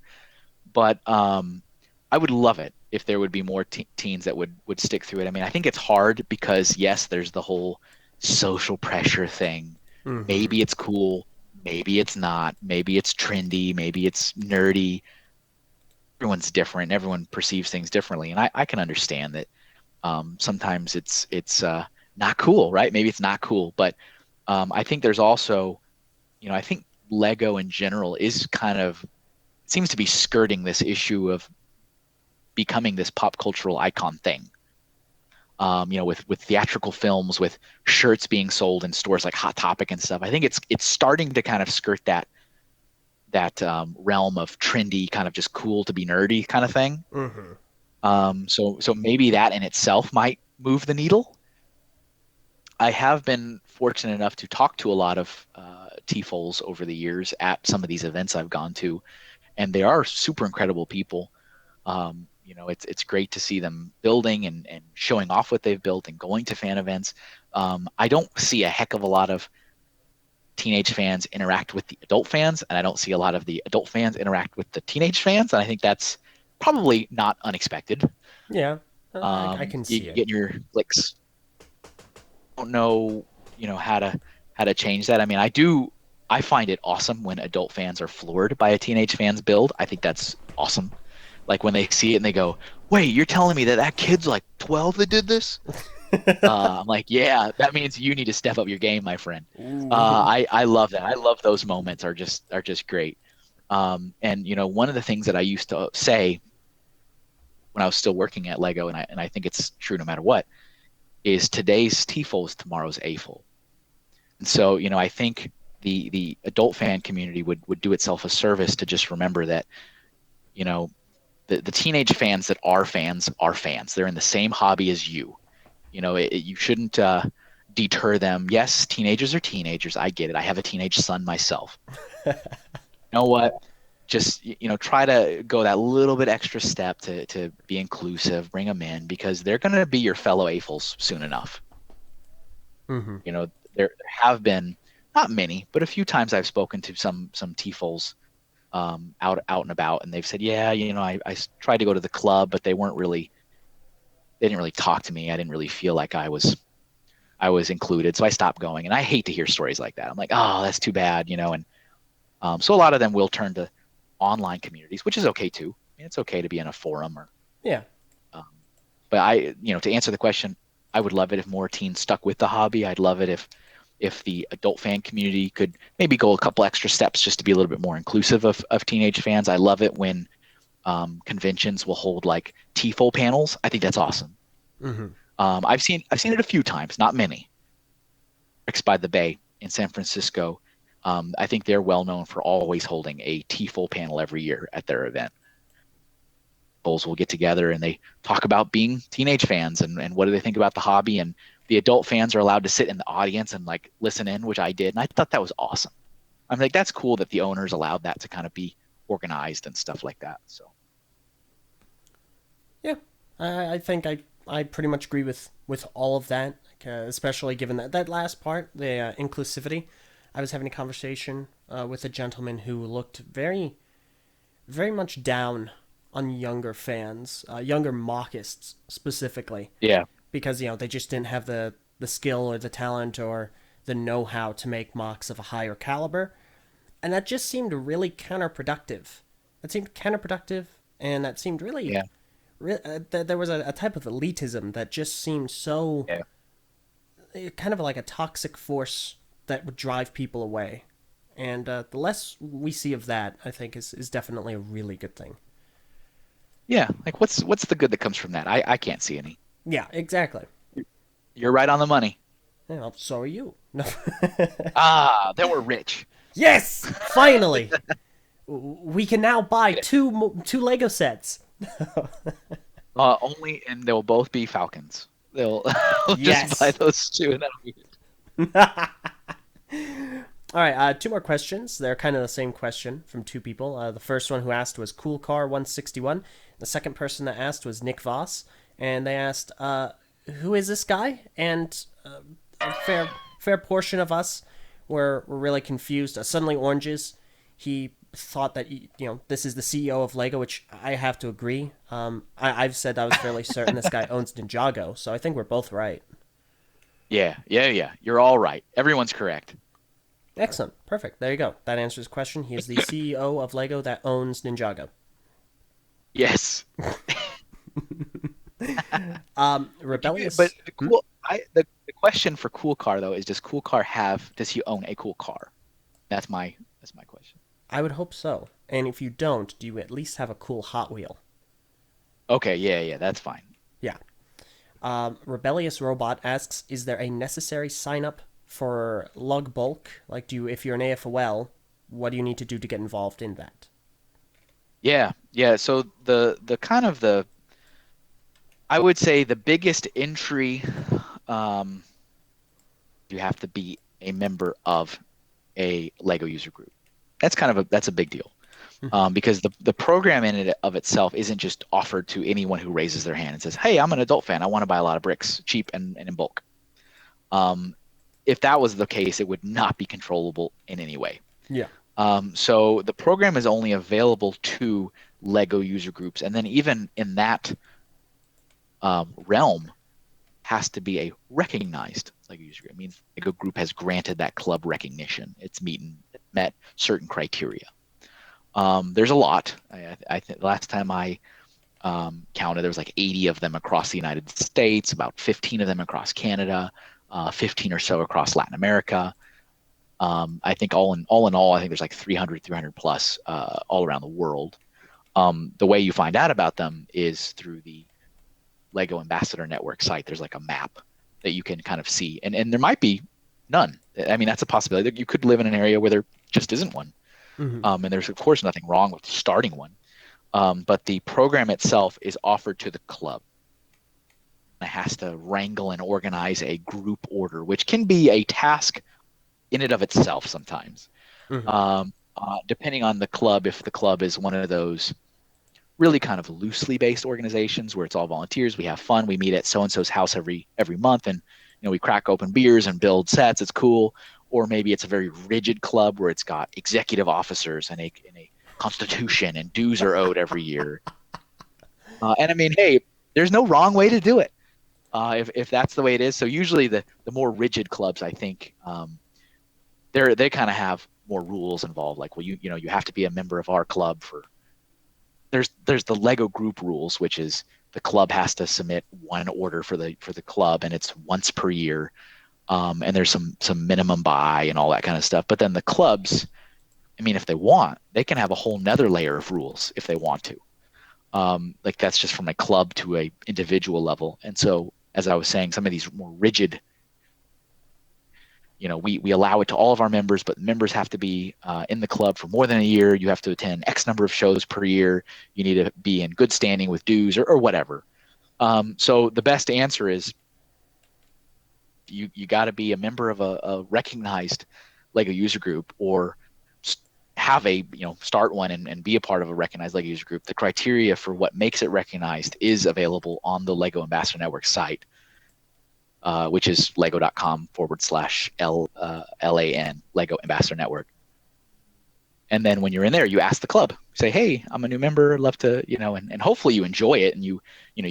But I would love it if there would be more teens that would stick through it. I mean, I think it's hard because yes, there's the whole social pressure thing. Mm-hmm. Maybe it's cool, maybe it's not, maybe it's trendy, maybe it's nerdy. Everyone's different. Everyone perceives things differently, and I can understand that. Sometimes it's not cool, right? Maybe it's not cool, but I think there's also, I think Lego in general is kind of seems to be skirting this issue of becoming this pop cultural icon thing. With theatrical films, with shirts being sold in stores like Hot Topic and stuff. I think it's starting to kind of skirt that realm of trendy, kind of just cool to be nerdy kind of thing. Mm-hmm. So maybe that in itself might move the needle. I have been fortunate enough to talk to a lot of TFOLs over the years at some of these events I've gone to, and they are super incredible people. It's great to see them building and showing off what they've built and going to fan events. I don't see a heck of a lot of teenage fans interact with the adult fans, and I don't see a lot of the adult fans interact with the teenage fans. And I think that's probably not unexpected. Yeah, I can You see it. get your clicks. Don't know, how to change that. I mean, I do. I find it awesome when adult fans are floored by a teenage fan's build. I think that's awesome. Like when they see it and they go, "Wait, you're telling me that that kid's like 12 that did this?" I'm like, "Yeah, that means you need to step up your game, my friend." Ooh. I love that. I love those moments. Are just great. And one of the things that I used to say when I was still working at Lego, and I think it's true no matter what, is today's TFOL is tomorrow's AFOL. And so, I think the adult fan community would do itself a service to just remember that, you know, the teenage fans that are fans are fans. They're in the same hobby as you. You shouldn't deter them. Yes, teenagers are teenagers. I get it. I have a teenage son myself. You know what? Just try to go that little bit extra step to be inclusive, bring them in because they're going to be your fellow AFOLs soon enough. Hmm. There have been not many, but a few times I've spoken to some TFOLs out and about, and they've said, yeah, I tried to go to the club, but they didn't really talk to me. I didn't really feel like I was included, so I stopped going. And I hate to hear stories like that. I'm like, oh, that's too bad. And so a lot of them will turn to online communities, which is okay too. I mean, it's okay to be in a forum or Yeah. um, but to answer the question, I would love it if more teens stuck with the hobby. I'd love it if the adult fan community could maybe go a couple extra steps just to be a little bit more inclusive of teenage fans. I love it when conventions will hold like TFO panels. I think that's awesome. Hmm. I've seen it a few times, not many. X by the Bay in San Francisco. I think they're well known for always holding a TFO panel every year at their event. Bulls will get together and they talk about being teenage fans and what do they think about the hobby. And the adult fans are allowed to sit in the audience and like listen in, which I did. And I thought that was awesome. I'm like, that's cool that the owners allowed that to kind of be organized and stuff like that. So, Yeah, I think I pretty much agree with all of that, especially given that last part, the inclusivity. I was having a conversation with a gentleman who looked very very much down on younger fans, younger mockists specifically, yeah, because they just didn't have the skill or the talent or the know-how to make mocks of a higher caliber, and that just seemed really counterproductive. That seemed counterproductive, and that seemed really yeah, there was a type of elitism that just seemed so yeah. kind of like a toxic force that would drive people away. And the less we see of that, I think, is definitely a really good thing. Yeah. Like what's the good that comes from that? I can't see any. Yeah, exactly. You're right on the money. Yeah, well, so are you. No. Then we're rich. Yes, finally, we can now buy Get it. two Lego sets. Only, and they'll both be Falcons. They'll they'll just buy Yes. those two, and that'll be it. All right, two more questions. They're kind of the same question from two people. The first one who asked was Cool Car 161. The second person that asked was Nick Voss, and they asked, "Who is this guy?" And a fair portion of us were really confused. Suddenly Oranges, he thought that this is the CEO of Lego, which I have to agree. I've said I was fairly certain this guy owns Ninjago, so I think we're both right. Yeah, yeah, yeah. You're all right. Everyone's correct. Excellent. Perfect. There you go. That answers his question. He is the CEO of Lego that owns Ninjago. Yes. Rebellious. But the question for Cool Car though is does he own a cool car? That's my question. I would hope so. And if you don't, do you at least have a cool Hot Wheel? Okay, yeah, yeah, that's fine. Yeah. Rebellious Robot asks, is there a necessary sign up for lug bulk? Like, if you're an AFOL, what do you need to do to get involved in that? Yeah, yeah. So the kind of the I would say the biggest entry um you have to be a member of a Lego user group. That's a big deal. Mhm. Because the program in it of itself isn't just offered to anyone who raises their hand and says, "Hey, I'm an adult fan. I want to buy a lot of bricks, cheap and in bulk." Um, if that was the case, it would not be controllable in any way. Yeah. So the program is only available to Lego user groups, and then even in that realm, has to be a recognized Lego user group. It means Lego group has granted that club recognition. It's met certain criteria. There's a lot. I think last time I counted, there was like 80 of them across the United States, about 15 of them across Canada, 15 or so across Latin America. I think all, I think there's like 300 plus all around the world. The way you find out about them is through the Lego Ambassador Network site. There's like a map that you can kind of see, and there might be none. I mean, that's a possibility. You could live in an area where there just isn't one, Hmm. and there's of course nothing wrong with starting one. But the program itself is offered to the club. It has to wrangle and organize a group order, which can be a task in and of itself sometimes. Hmm. Depending on the club, if the club is one of those really kind of loosely based organizations where it's all volunteers, we have fun, we meet at so and so's house every month, and we crack open beers and build sets. It's cool. Or maybe it's a very rigid club where it's got executive officers and a constitution and dues are owed every year. And I mean, hey, there's no wrong way to do it if that's the way it is. So usually the more rigid clubs, I think, they kind of have more rules involved. Like, well, you have to be a member of our club for. There's the Lego group rules, which is the club has to submit one order for the club, and it's once per year. And there's some minimum buy and all that kind of stuff. But then the clubs, I mean, if they want, they can have a whole nother layer of rules if they want to. Like that's just from a club to a individual level. And so, as I was saying, some of these more rigid, we allow it to all of our members, but members have to be in the club for more than a year. You have to attend X number of shows per year. You need to be in good standing with dues or whatever. So the best answer is you got to be a member of a recognized Lego user group or have a start one and be a part of a recognized Lego user group. The criteria for what makes it recognized is available on the Lego Ambassador Network site, which is lego.com/LAN, Lego Ambassador Network. And then when you're in there, you ask the club, say, "Hey, I'm a new member. I'd love to, and hopefully you enjoy it. And you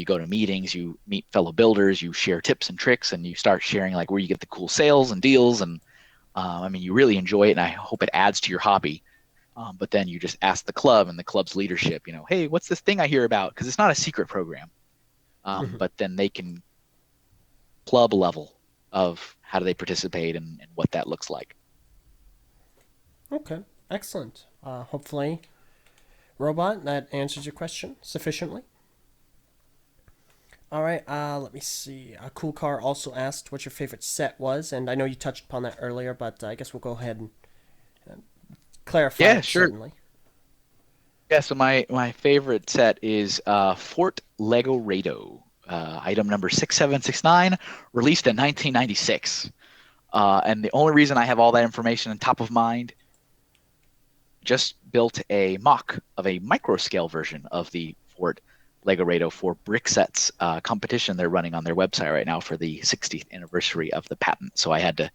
go to meetings, you meet fellow builders, you share tips and tricks, and you start sharing like where you get the cool sales and deals. And I mean, you really enjoy it, and I hope it adds to your hobby. But then you just ask the club and the club's leadership, "Hey, what's this thing I hear about?" Because it's not a secret program, Hmm. but then they can club level of how do they participate and what that looks like. Okay. Excellent. Hopefully, Robot, that answers your question sufficiently. All right. Let me see. Cool Car also asked what your favorite set was, and I know you touched upon that earlier, but I guess we'll go ahead and clarify Yeah, it sure. certainly. Yeah, so my favorite set is Fort Lego Rado, item number 6769, released in 1996. And the only reason I have all that information on top of mind, just built a mock of a micro scale version of the Fort Lego Rado for brick sets competition they're running on their website right now for the 60th anniversary of the patent. So I had to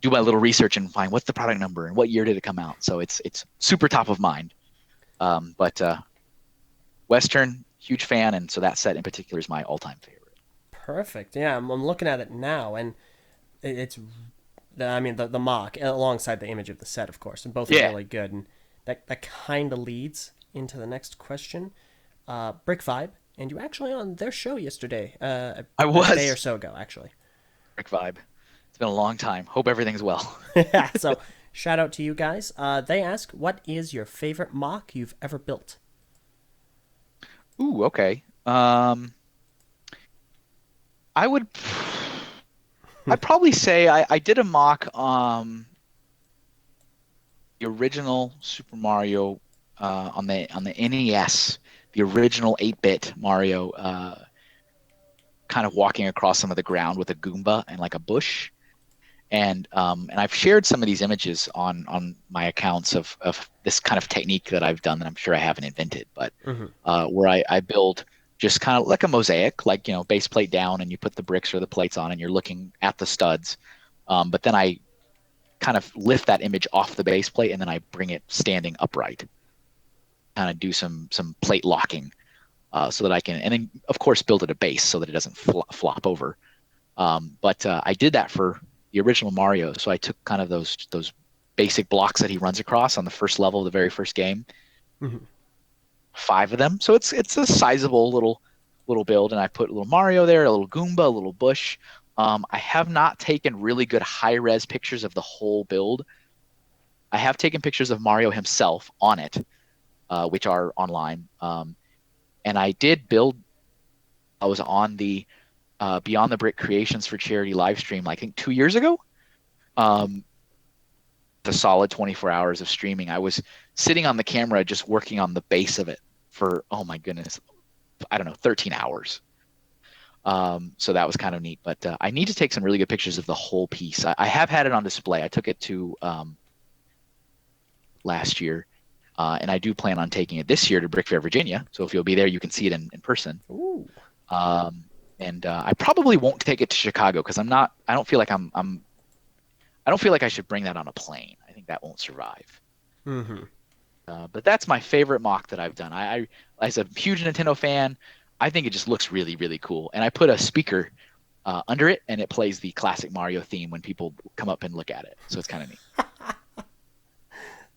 do my little research and find what's the product number and what year did it come out. So it's super top of mind. But Western, huge fan, and so that set in particular is my all-time favorite. Perfect. Yeah, I'm looking at it now, and it's I mean the mock alongside the image of the set, of course, and both are Yeah, really good. And that kind of leads into the next question. Brick Vibe, and you actually on their show yesterday, I a day or was. so ago, actually. Brick vibe. It's been a long time. Hope everything's well. Yeah. So shout out to you guys. They ask, what is your favorite mock you've ever built? Ooh, okay. I would. I'd probably say I did a mock the original Super Mario on the NES, the original 8-bit Mario, kind of walking across some of the ground with a Goomba and like a bush. And I've shared some of these images on my accounts of this kind of technique that I've done that I'm sure I haven't invented, but Hmm. where I build just kind of like a mosaic, like, base plate down, and you put the bricks or the plates on, and you're looking at the studs. But then I kind of lift that image off the base plate, and then I bring it standing upright, kind of do some plate locking, so that I can, and then of course build it a base so that it doesn't flop over. But I did that for the original Mario. So I took kind of those basic blocks that he runs across on the first level of the very first game, Hmm. 5 of them. So it's a sizable little build, and I put a little Mario there, a little Goomba, a little bush. I have not taken really good high res pictures of the whole build. I have taken pictures of Mario himself on it, which are online. And I did build. I was on the Beyond the Brick Creations for Charity live stream, I think 2 years ago. Um, the solid 24 hours of streaming. I was sitting on the camera just working on the base of it for, oh my goodness, I don't know, 13 hours. So that was kind of neat. But I need to take some really good pictures of the whole piece. I have had it on display. I took it to last year, and I do plan on taking it this year to Brick Fair, Virginia. So if you'll be there, you can see it in person. Ooh. Um, and I probably won't take it to Chicago because I'm not. I don't feel like I don't feel like I should bring that on a plane. I think that won't survive. Hmm. But that's my favorite mock that I've done. As a huge Nintendo fan, I think it just looks really, really cool. And I put a speaker under it, and it plays the classic Mario theme when people come up and look at it. So it's kind of neat.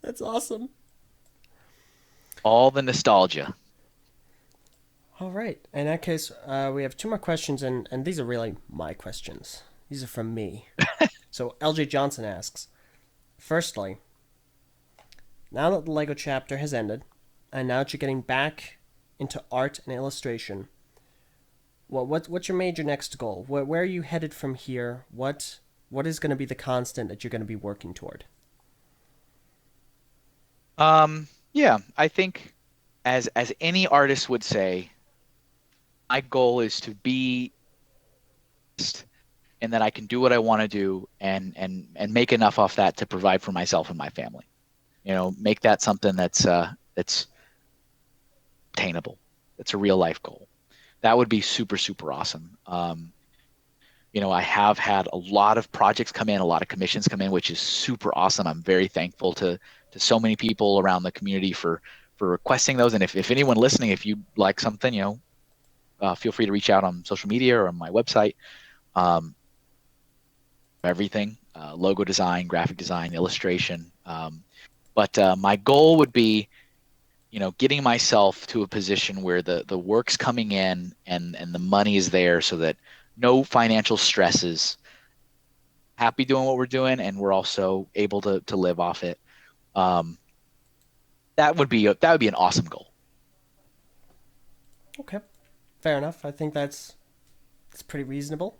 That's awesome. All the nostalgia. All right. In that case, we have two more questions, and these are really my questions. These are from me. So Eljay Johnsen asks, firstly, now that the Lego chapter has ended, and now that you're getting back into art and illustration, what's your major next goal? Where are you headed from here? What is going to be the constant that you're going to be working toward? Yeah, I think as any artist would say, my goal is to be, and that I can do what I want to do, and make enough off that to provide for myself and my family. Make that something that's attainable. That's a real life goal. That would be super, super awesome. I have had a lot of projects come in, a lot of commissions come in, which is super awesome. I'm very thankful to so many people around the community for requesting those. And if anyone listening, if you like something, feel free to reach out on social media or on my website. Um, Everything, logo design, graphic design, illustration. But my goal would be, getting myself to a position where the work's coming in and the money is there, so that no financial stresses, happy doing what we're doing, and we're also able to live off it. Um, that would be an awesome goal. Okay, fair enough. I think that's pretty reasonable.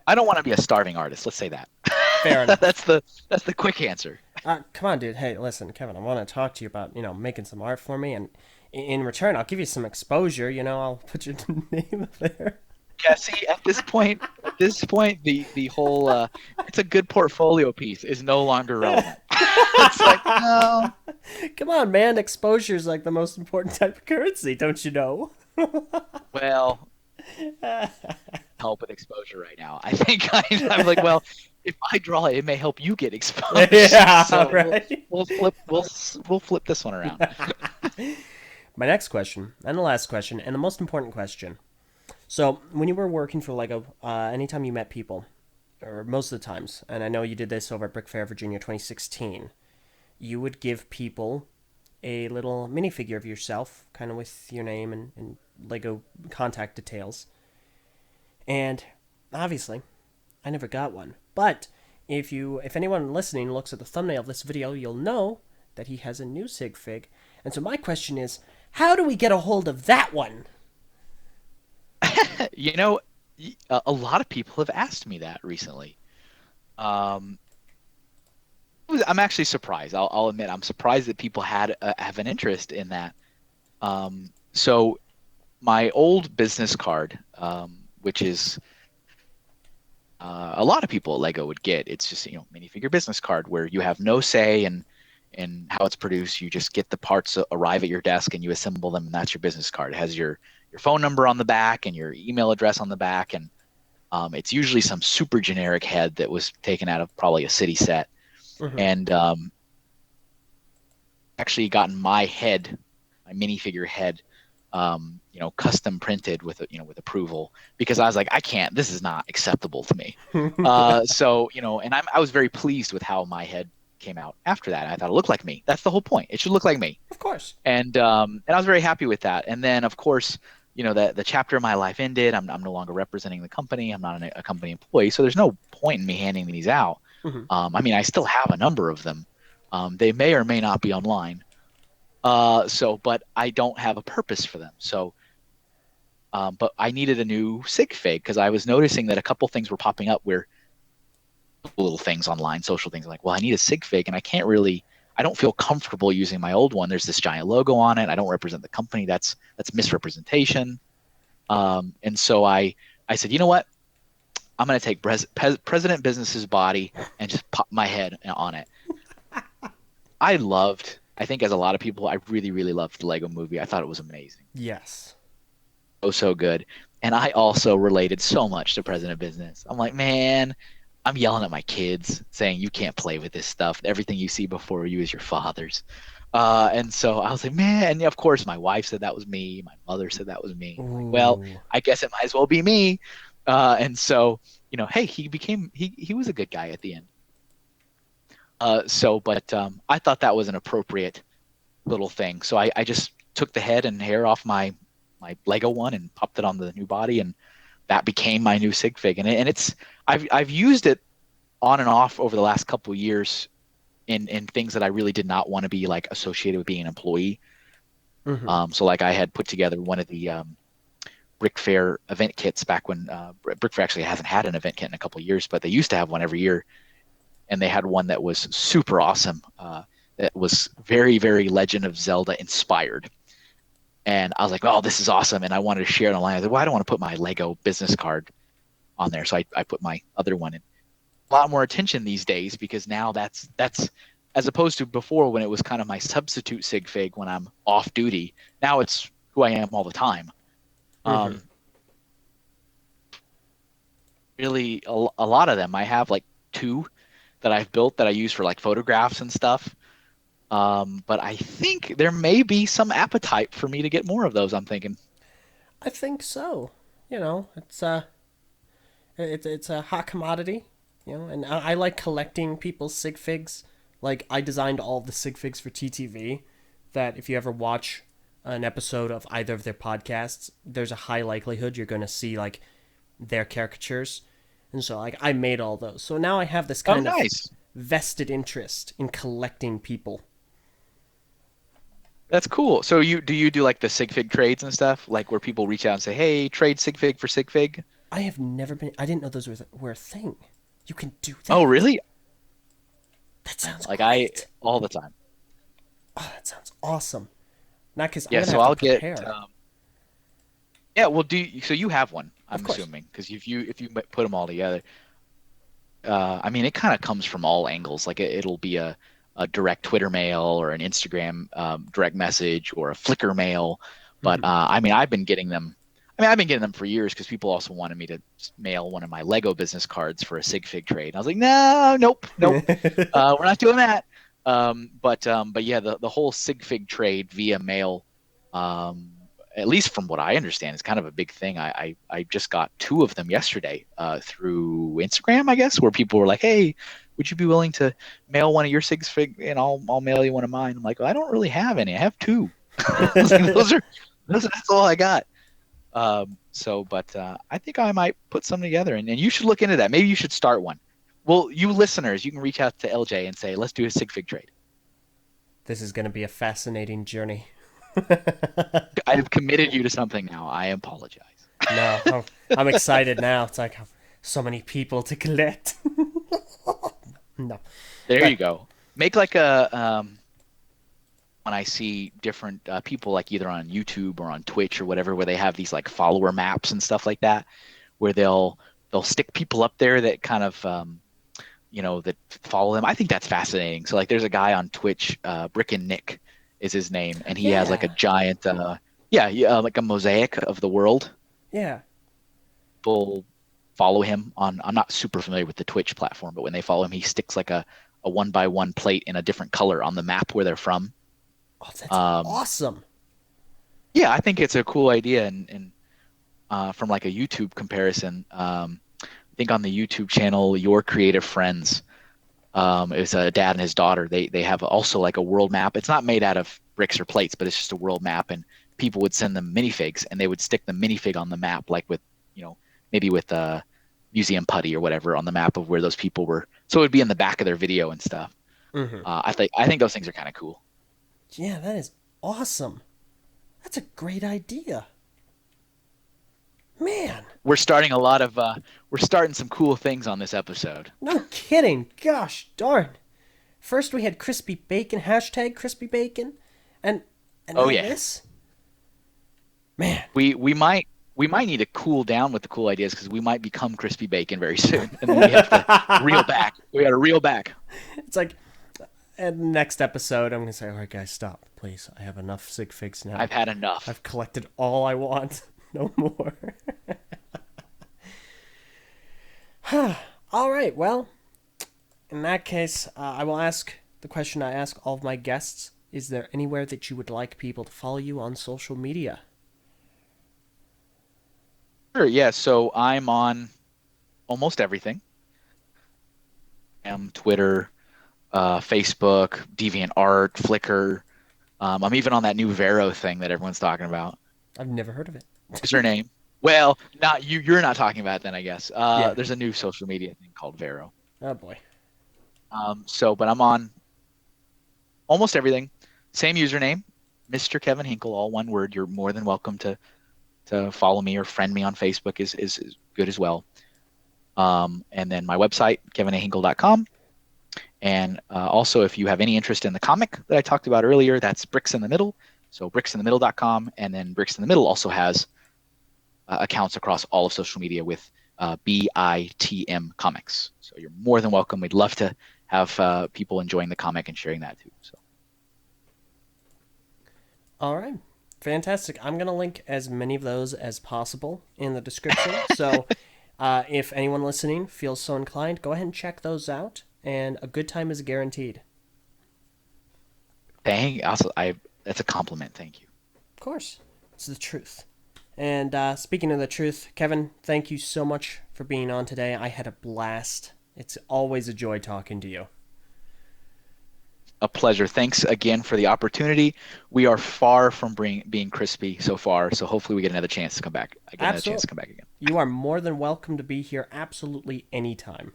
I don't want to be a starving artist. Let's say that. Fair enough. That's the quick answer. Come on, dude. Hey, listen, Kevin. I want to talk to you about making some art for me, and in return, I'll give you some exposure. I'll put your name up there. Yeah, see, at this point, the whole it's a good portfolio piece is no longer relevant. It's like, no. Come on, man. Exposure is like the most important type of currency, don't you know? Well, help with exposure right now. I think I'm like, well, if I draw it, it may help you get exposed. Yeah, So right. we'll flip this one around. My next question, and the last question, and the most important question. So, when you were working for Lego, anytime you met people, or most of the times, and I know you did this over at Brick Fair, Virginia 2016, you would give people a little minifigure of yourself, kind of with your name and Lego contact details. And obviously, I never got one. But if anyone listening looks at the thumbnail of this video, you'll know that he has a new sig fig. And so my question is, how do we get a hold of that one? You know, a lot of people have asked me that recently. Um, I'm actually surprised. I'll admit I'm surprised that people have an interest in that. So my old business card, which is a lot of people at Lego would get. It's just, minifigure business card where you have no say in how it's produced. You just get the parts arrive at your desk and you assemble them, and that's your business card. It has your phone number on the back and your email address on the back, and it's usually some super generic head that was taken out of probably a city set. Hmm. And actually gotten my head, my minifigure head, custom printed with approval, because I was like, I can't, this is not acceptable to me. So, and I was very pleased with how my head came out after that. I thought it looked like me. That's the whole point. It should look like me. Of course. And I was very happy with that. And then, of course, the chapter of my life ended. I'm no longer representing the company. I'm not a company employee, so there's no point in me handing these out. Hmm. I mean, I still have a number of them. They may or may not be online. But I don't have a purpose for them. So, but I needed a new sig fig because I was noticing that a couple things were popping up where little things online, social things, like, well, I need a sig fig, and I don't feel comfortable using my old one. There's this giant logo on it. I don't represent the company. That's misrepresentation. And so I said, you know what? I'm going to take President Business's body and just pop my head on it. I think as a lot of people, I really, really loved the Lego movie. I thought it was amazing. Yes. So good. And I also related so much to President Business. I'm like, man, I'm yelling at my kids saying, you can't play with this stuff. Everything you see before you is your father's. And so I was like, man, and of course my wife said that was me. My mother said that was me. I'm like, well, Ooh. I guess it might as well be me. And so, hey, he was a good guy at the end. But I thought that was an appropriate little thing. So I just took the head and hair off my Lego one and popped it on the new body, and that became my new sig fig. And I've used it on and off over the last couple of years in things that I really did not want to be like associated with being an employee. Hmm. So like I had put together one of the Brick Fair event kits back when Brick Fair actually hasn't had an event kit in a couple of years, but they used to have one every year, and they had one that was super awesome. That was very, very Legend of Zelda inspired. And I was like, oh, this is awesome. And I wanted to share it online. I was like, well, I don't want to put my Lego business card on there. So I put my other one in. A lot more attention these days, because now that's as opposed to before when it was kind of my substitute sig fig when I'm off duty. Now it's who I am all the time. Hmm. Um, Really, a lot of them. I have like two that I've built that I use for like photographs and stuff. But I think there may be some appetite for me to get more of those, I'm thinking. I think so. It's a hot commodity, and I like collecting people's sig figs. Like I designed all the sig figs for TTV. That if you ever watch an episode of either of their podcasts, there's a high likelihood you're going to see like their caricatures, and so like I made all those. So now I have this Oh, kind of nice. vested interest in collecting people. That's cool. So you do like the sig fig trades and stuff, like where people reach out and say, "Hey, trade sig fig for sig fig." I have never been. I didn't know those were a thing. You can do Oh, that. really? That sounds Like I great. all the time. Oh, that sounds awesome. Not because I'm Yeah. gonna So have to I'll get. prepare. Yeah. Well, so you have one? Of I'm course. assuming, because if you put them all together, I mean, it kind of comes from all angles. Like it'll be a direct Twitter mail or an Instagram direct message or a Flickr mail. But Hmm. I mean, I've been getting them. I mean, I've been getting them for years because people also wanted me to mail one of my Lego business cards for a sig fig trade. And I was like, no, nope, nope, we're not doing that. But yeah, the whole sig fig trade via mail, um, at least from what I understand, is kind of a big thing. I just got two of them yesterday through Instagram, I guess, where people were like, "Hey, would you be willing to mail one of your sig fig, and I'll mail you one of mine?" I'm like, well, I don't really have any. I have two. I was like, that's all I got. But I think I might put some together, and you should look into that. Maybe you should start one. Well, you listeners, you can reach out to LJ and say, let's do a sig fig trade. This is gonna be a fascinating journey. I have committed you to something now. I apologize. No, I'm excited now. It's like so many people to collect. No, There you but go. Make like a when I see different people like either on YouTube or on Twitch or whatever, where they have these like follower maps and stuff like that, where they'll they'll stick people up there that kind of that follow them. I think that's fascinating. So like there's a guy on Twitch, Brick and Nick is his name, and he has like a Yeah. giant like a mosaic of the world. Yeah. People follow him on. I'm not super familiar with the Twitch platform, but when they follow him, he sticks like a one by one plate in a different color on the map where they're from. Oh, that's Um, awesome. yeah, I think it's a cool idea, and from like a YouTube comparison, I think on the YouTube channel Your Creative Friends, it's a dad and his daughter. They have also like a world map. It's not made out of bricks or plates, but it's just a world map, and people would send them minifigs, and they would stick the minifig on the map, like with maybe with museum putty or whatever on the map of where those people were. So it would be in the back of their video and stuff. Hmm. I think those things are kind of cool. Yeah, that is awesome. That's a great idea. Man, We're starting some cool things on this episode. no kidding. Gosh darn. First we had crispy bacon, hashtag crispy bacon, and Oh now yeah. this. Man, We might need to cool down with the cool ideas because we might become crispy bacon very soon, and then we have to reel back. We got to reel back. it's like, and next episode I'm gonna say, all right, guys, stop, please. I have enough sig figs now. I've had enough. I've collected all I want. No more. All right. Well, in that case, I will ask the question I ask all of my guests. Is there anywhere that you would like people to follow you on social media? Sure, yeah. So I'm on almost everything. Twitter, Facebook, DeviantArt, Flickr. I'm even on that new Vero thing that everyone's talking about. I've never heard of it. What's her name? Well, not you. You're not talking about it then, I guess. Yeah. There's a new social media thing called Vero. Oh boy. But I'm on almost everything. Same username, Mr. Kevin Hinkle, all one word. You're more than welcome to follow me or friend me on Facebook is good as well. And then my website, kevinahinkle.com. And also, if you have any interest in the comic that I talked about earlier, that's Bricks in the Middle. So bricksinthemiddle.com. And then Bricks in the Middle also has accounts across all of social media with BITM Comics. So you're more than welcome. We'd love to have people enjoying the comic and sharing that too. So. All right. Fantastic. I'm going to link as many of those as possible in the description. So if anyone listening feels so inclined, go ahead and check those out. And a good time is guaranteed. That's a compliment. Thank you. Of course. It's the truth. And speaking of the truth, Kevin, thank you so much for being on today. I had a blast. It's always a joy talking to you. A pleasure. Thanks again for the opportunity. We are far from being crispy so far, so hopefully we get another chance to come back. I get another chance to come back again. You are more than welcome to be here absolutely anytime.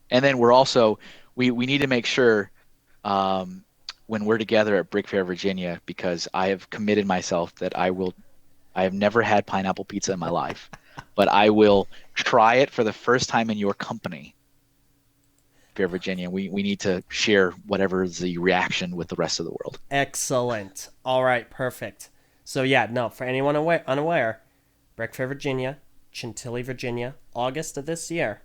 And then we need to make sure when we're together at Brick Fair, Virginia, because I have committed myself that I have never had pineapple pizza in my life, but I will try it for the first time in your company. Fair, Virginia. We need to share whatever is the reaction with the rest of the world. Excellent. All right, perfect. So yeah, no, for anyone unaware, Brick Fair, Virginia, Chantilly, Virginia, August of this year,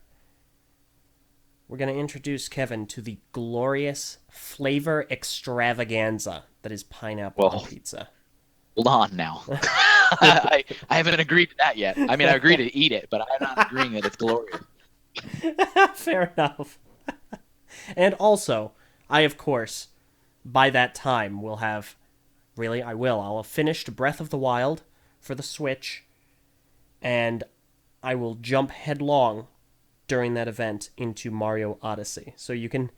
we're going to introduce Kevin to the glorious flavor extravaganza that is pineapple pizza. Hold on now. I haven't agreed to that yet. I mean, I agree to eat it, but I'm not agreeing that it's glorious. Fair enough. And also, I, of course, by that time, will have... Really, I'll have finished Breath of the Wild for the Switch, and I will jump headlong during that event into Mario Odyssey. So you can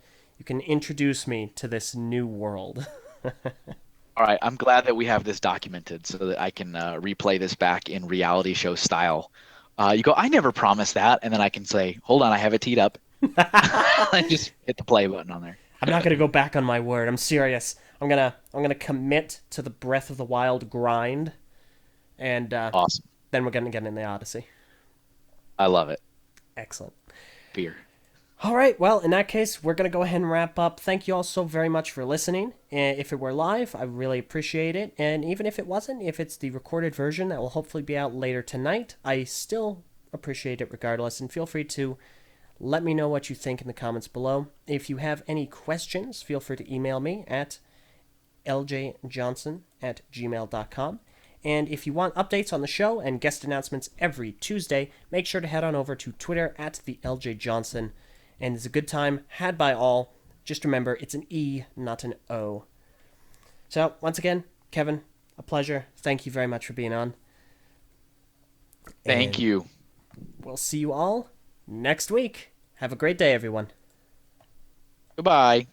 introduce me to this new world. All right, I'm glad that we have this documented so that I can replay this back in reality show style. You go, I never promised that, and then I can say, hold on, I have it teed up. And just hit the play button on there. I'm not gonna go back on my word. I'm serious. I'm gonna commit to the Breath of the Wild grind, and awesome. Then we're gonna get in the Odyssey. I love it. Excellent. Beer. All right. Well, in that case, we're gonna go ahead and wrap up. Thank you all so very much for listening. If it were live, I really appreciate it. And even if it wasn't, if it's the recorded version that will hopefully be out later tonight, I still appreciate it regardless. And feel free to let me know what you think in the comments below. If you have any questions, feel free to email me at ljjohnson@gmail.com. And if you want updates on the show and guest announcements every Tuesday, make sure to head on over to Twitter at the Eljay Johnsen. And it's a good time had by all. Just remember, it's an E, not an O. So, once again, Kevin, a pleasure. Thank you very much for being on. Thank you. We'll see you all next week. Have a great day, everyone. Goodbye.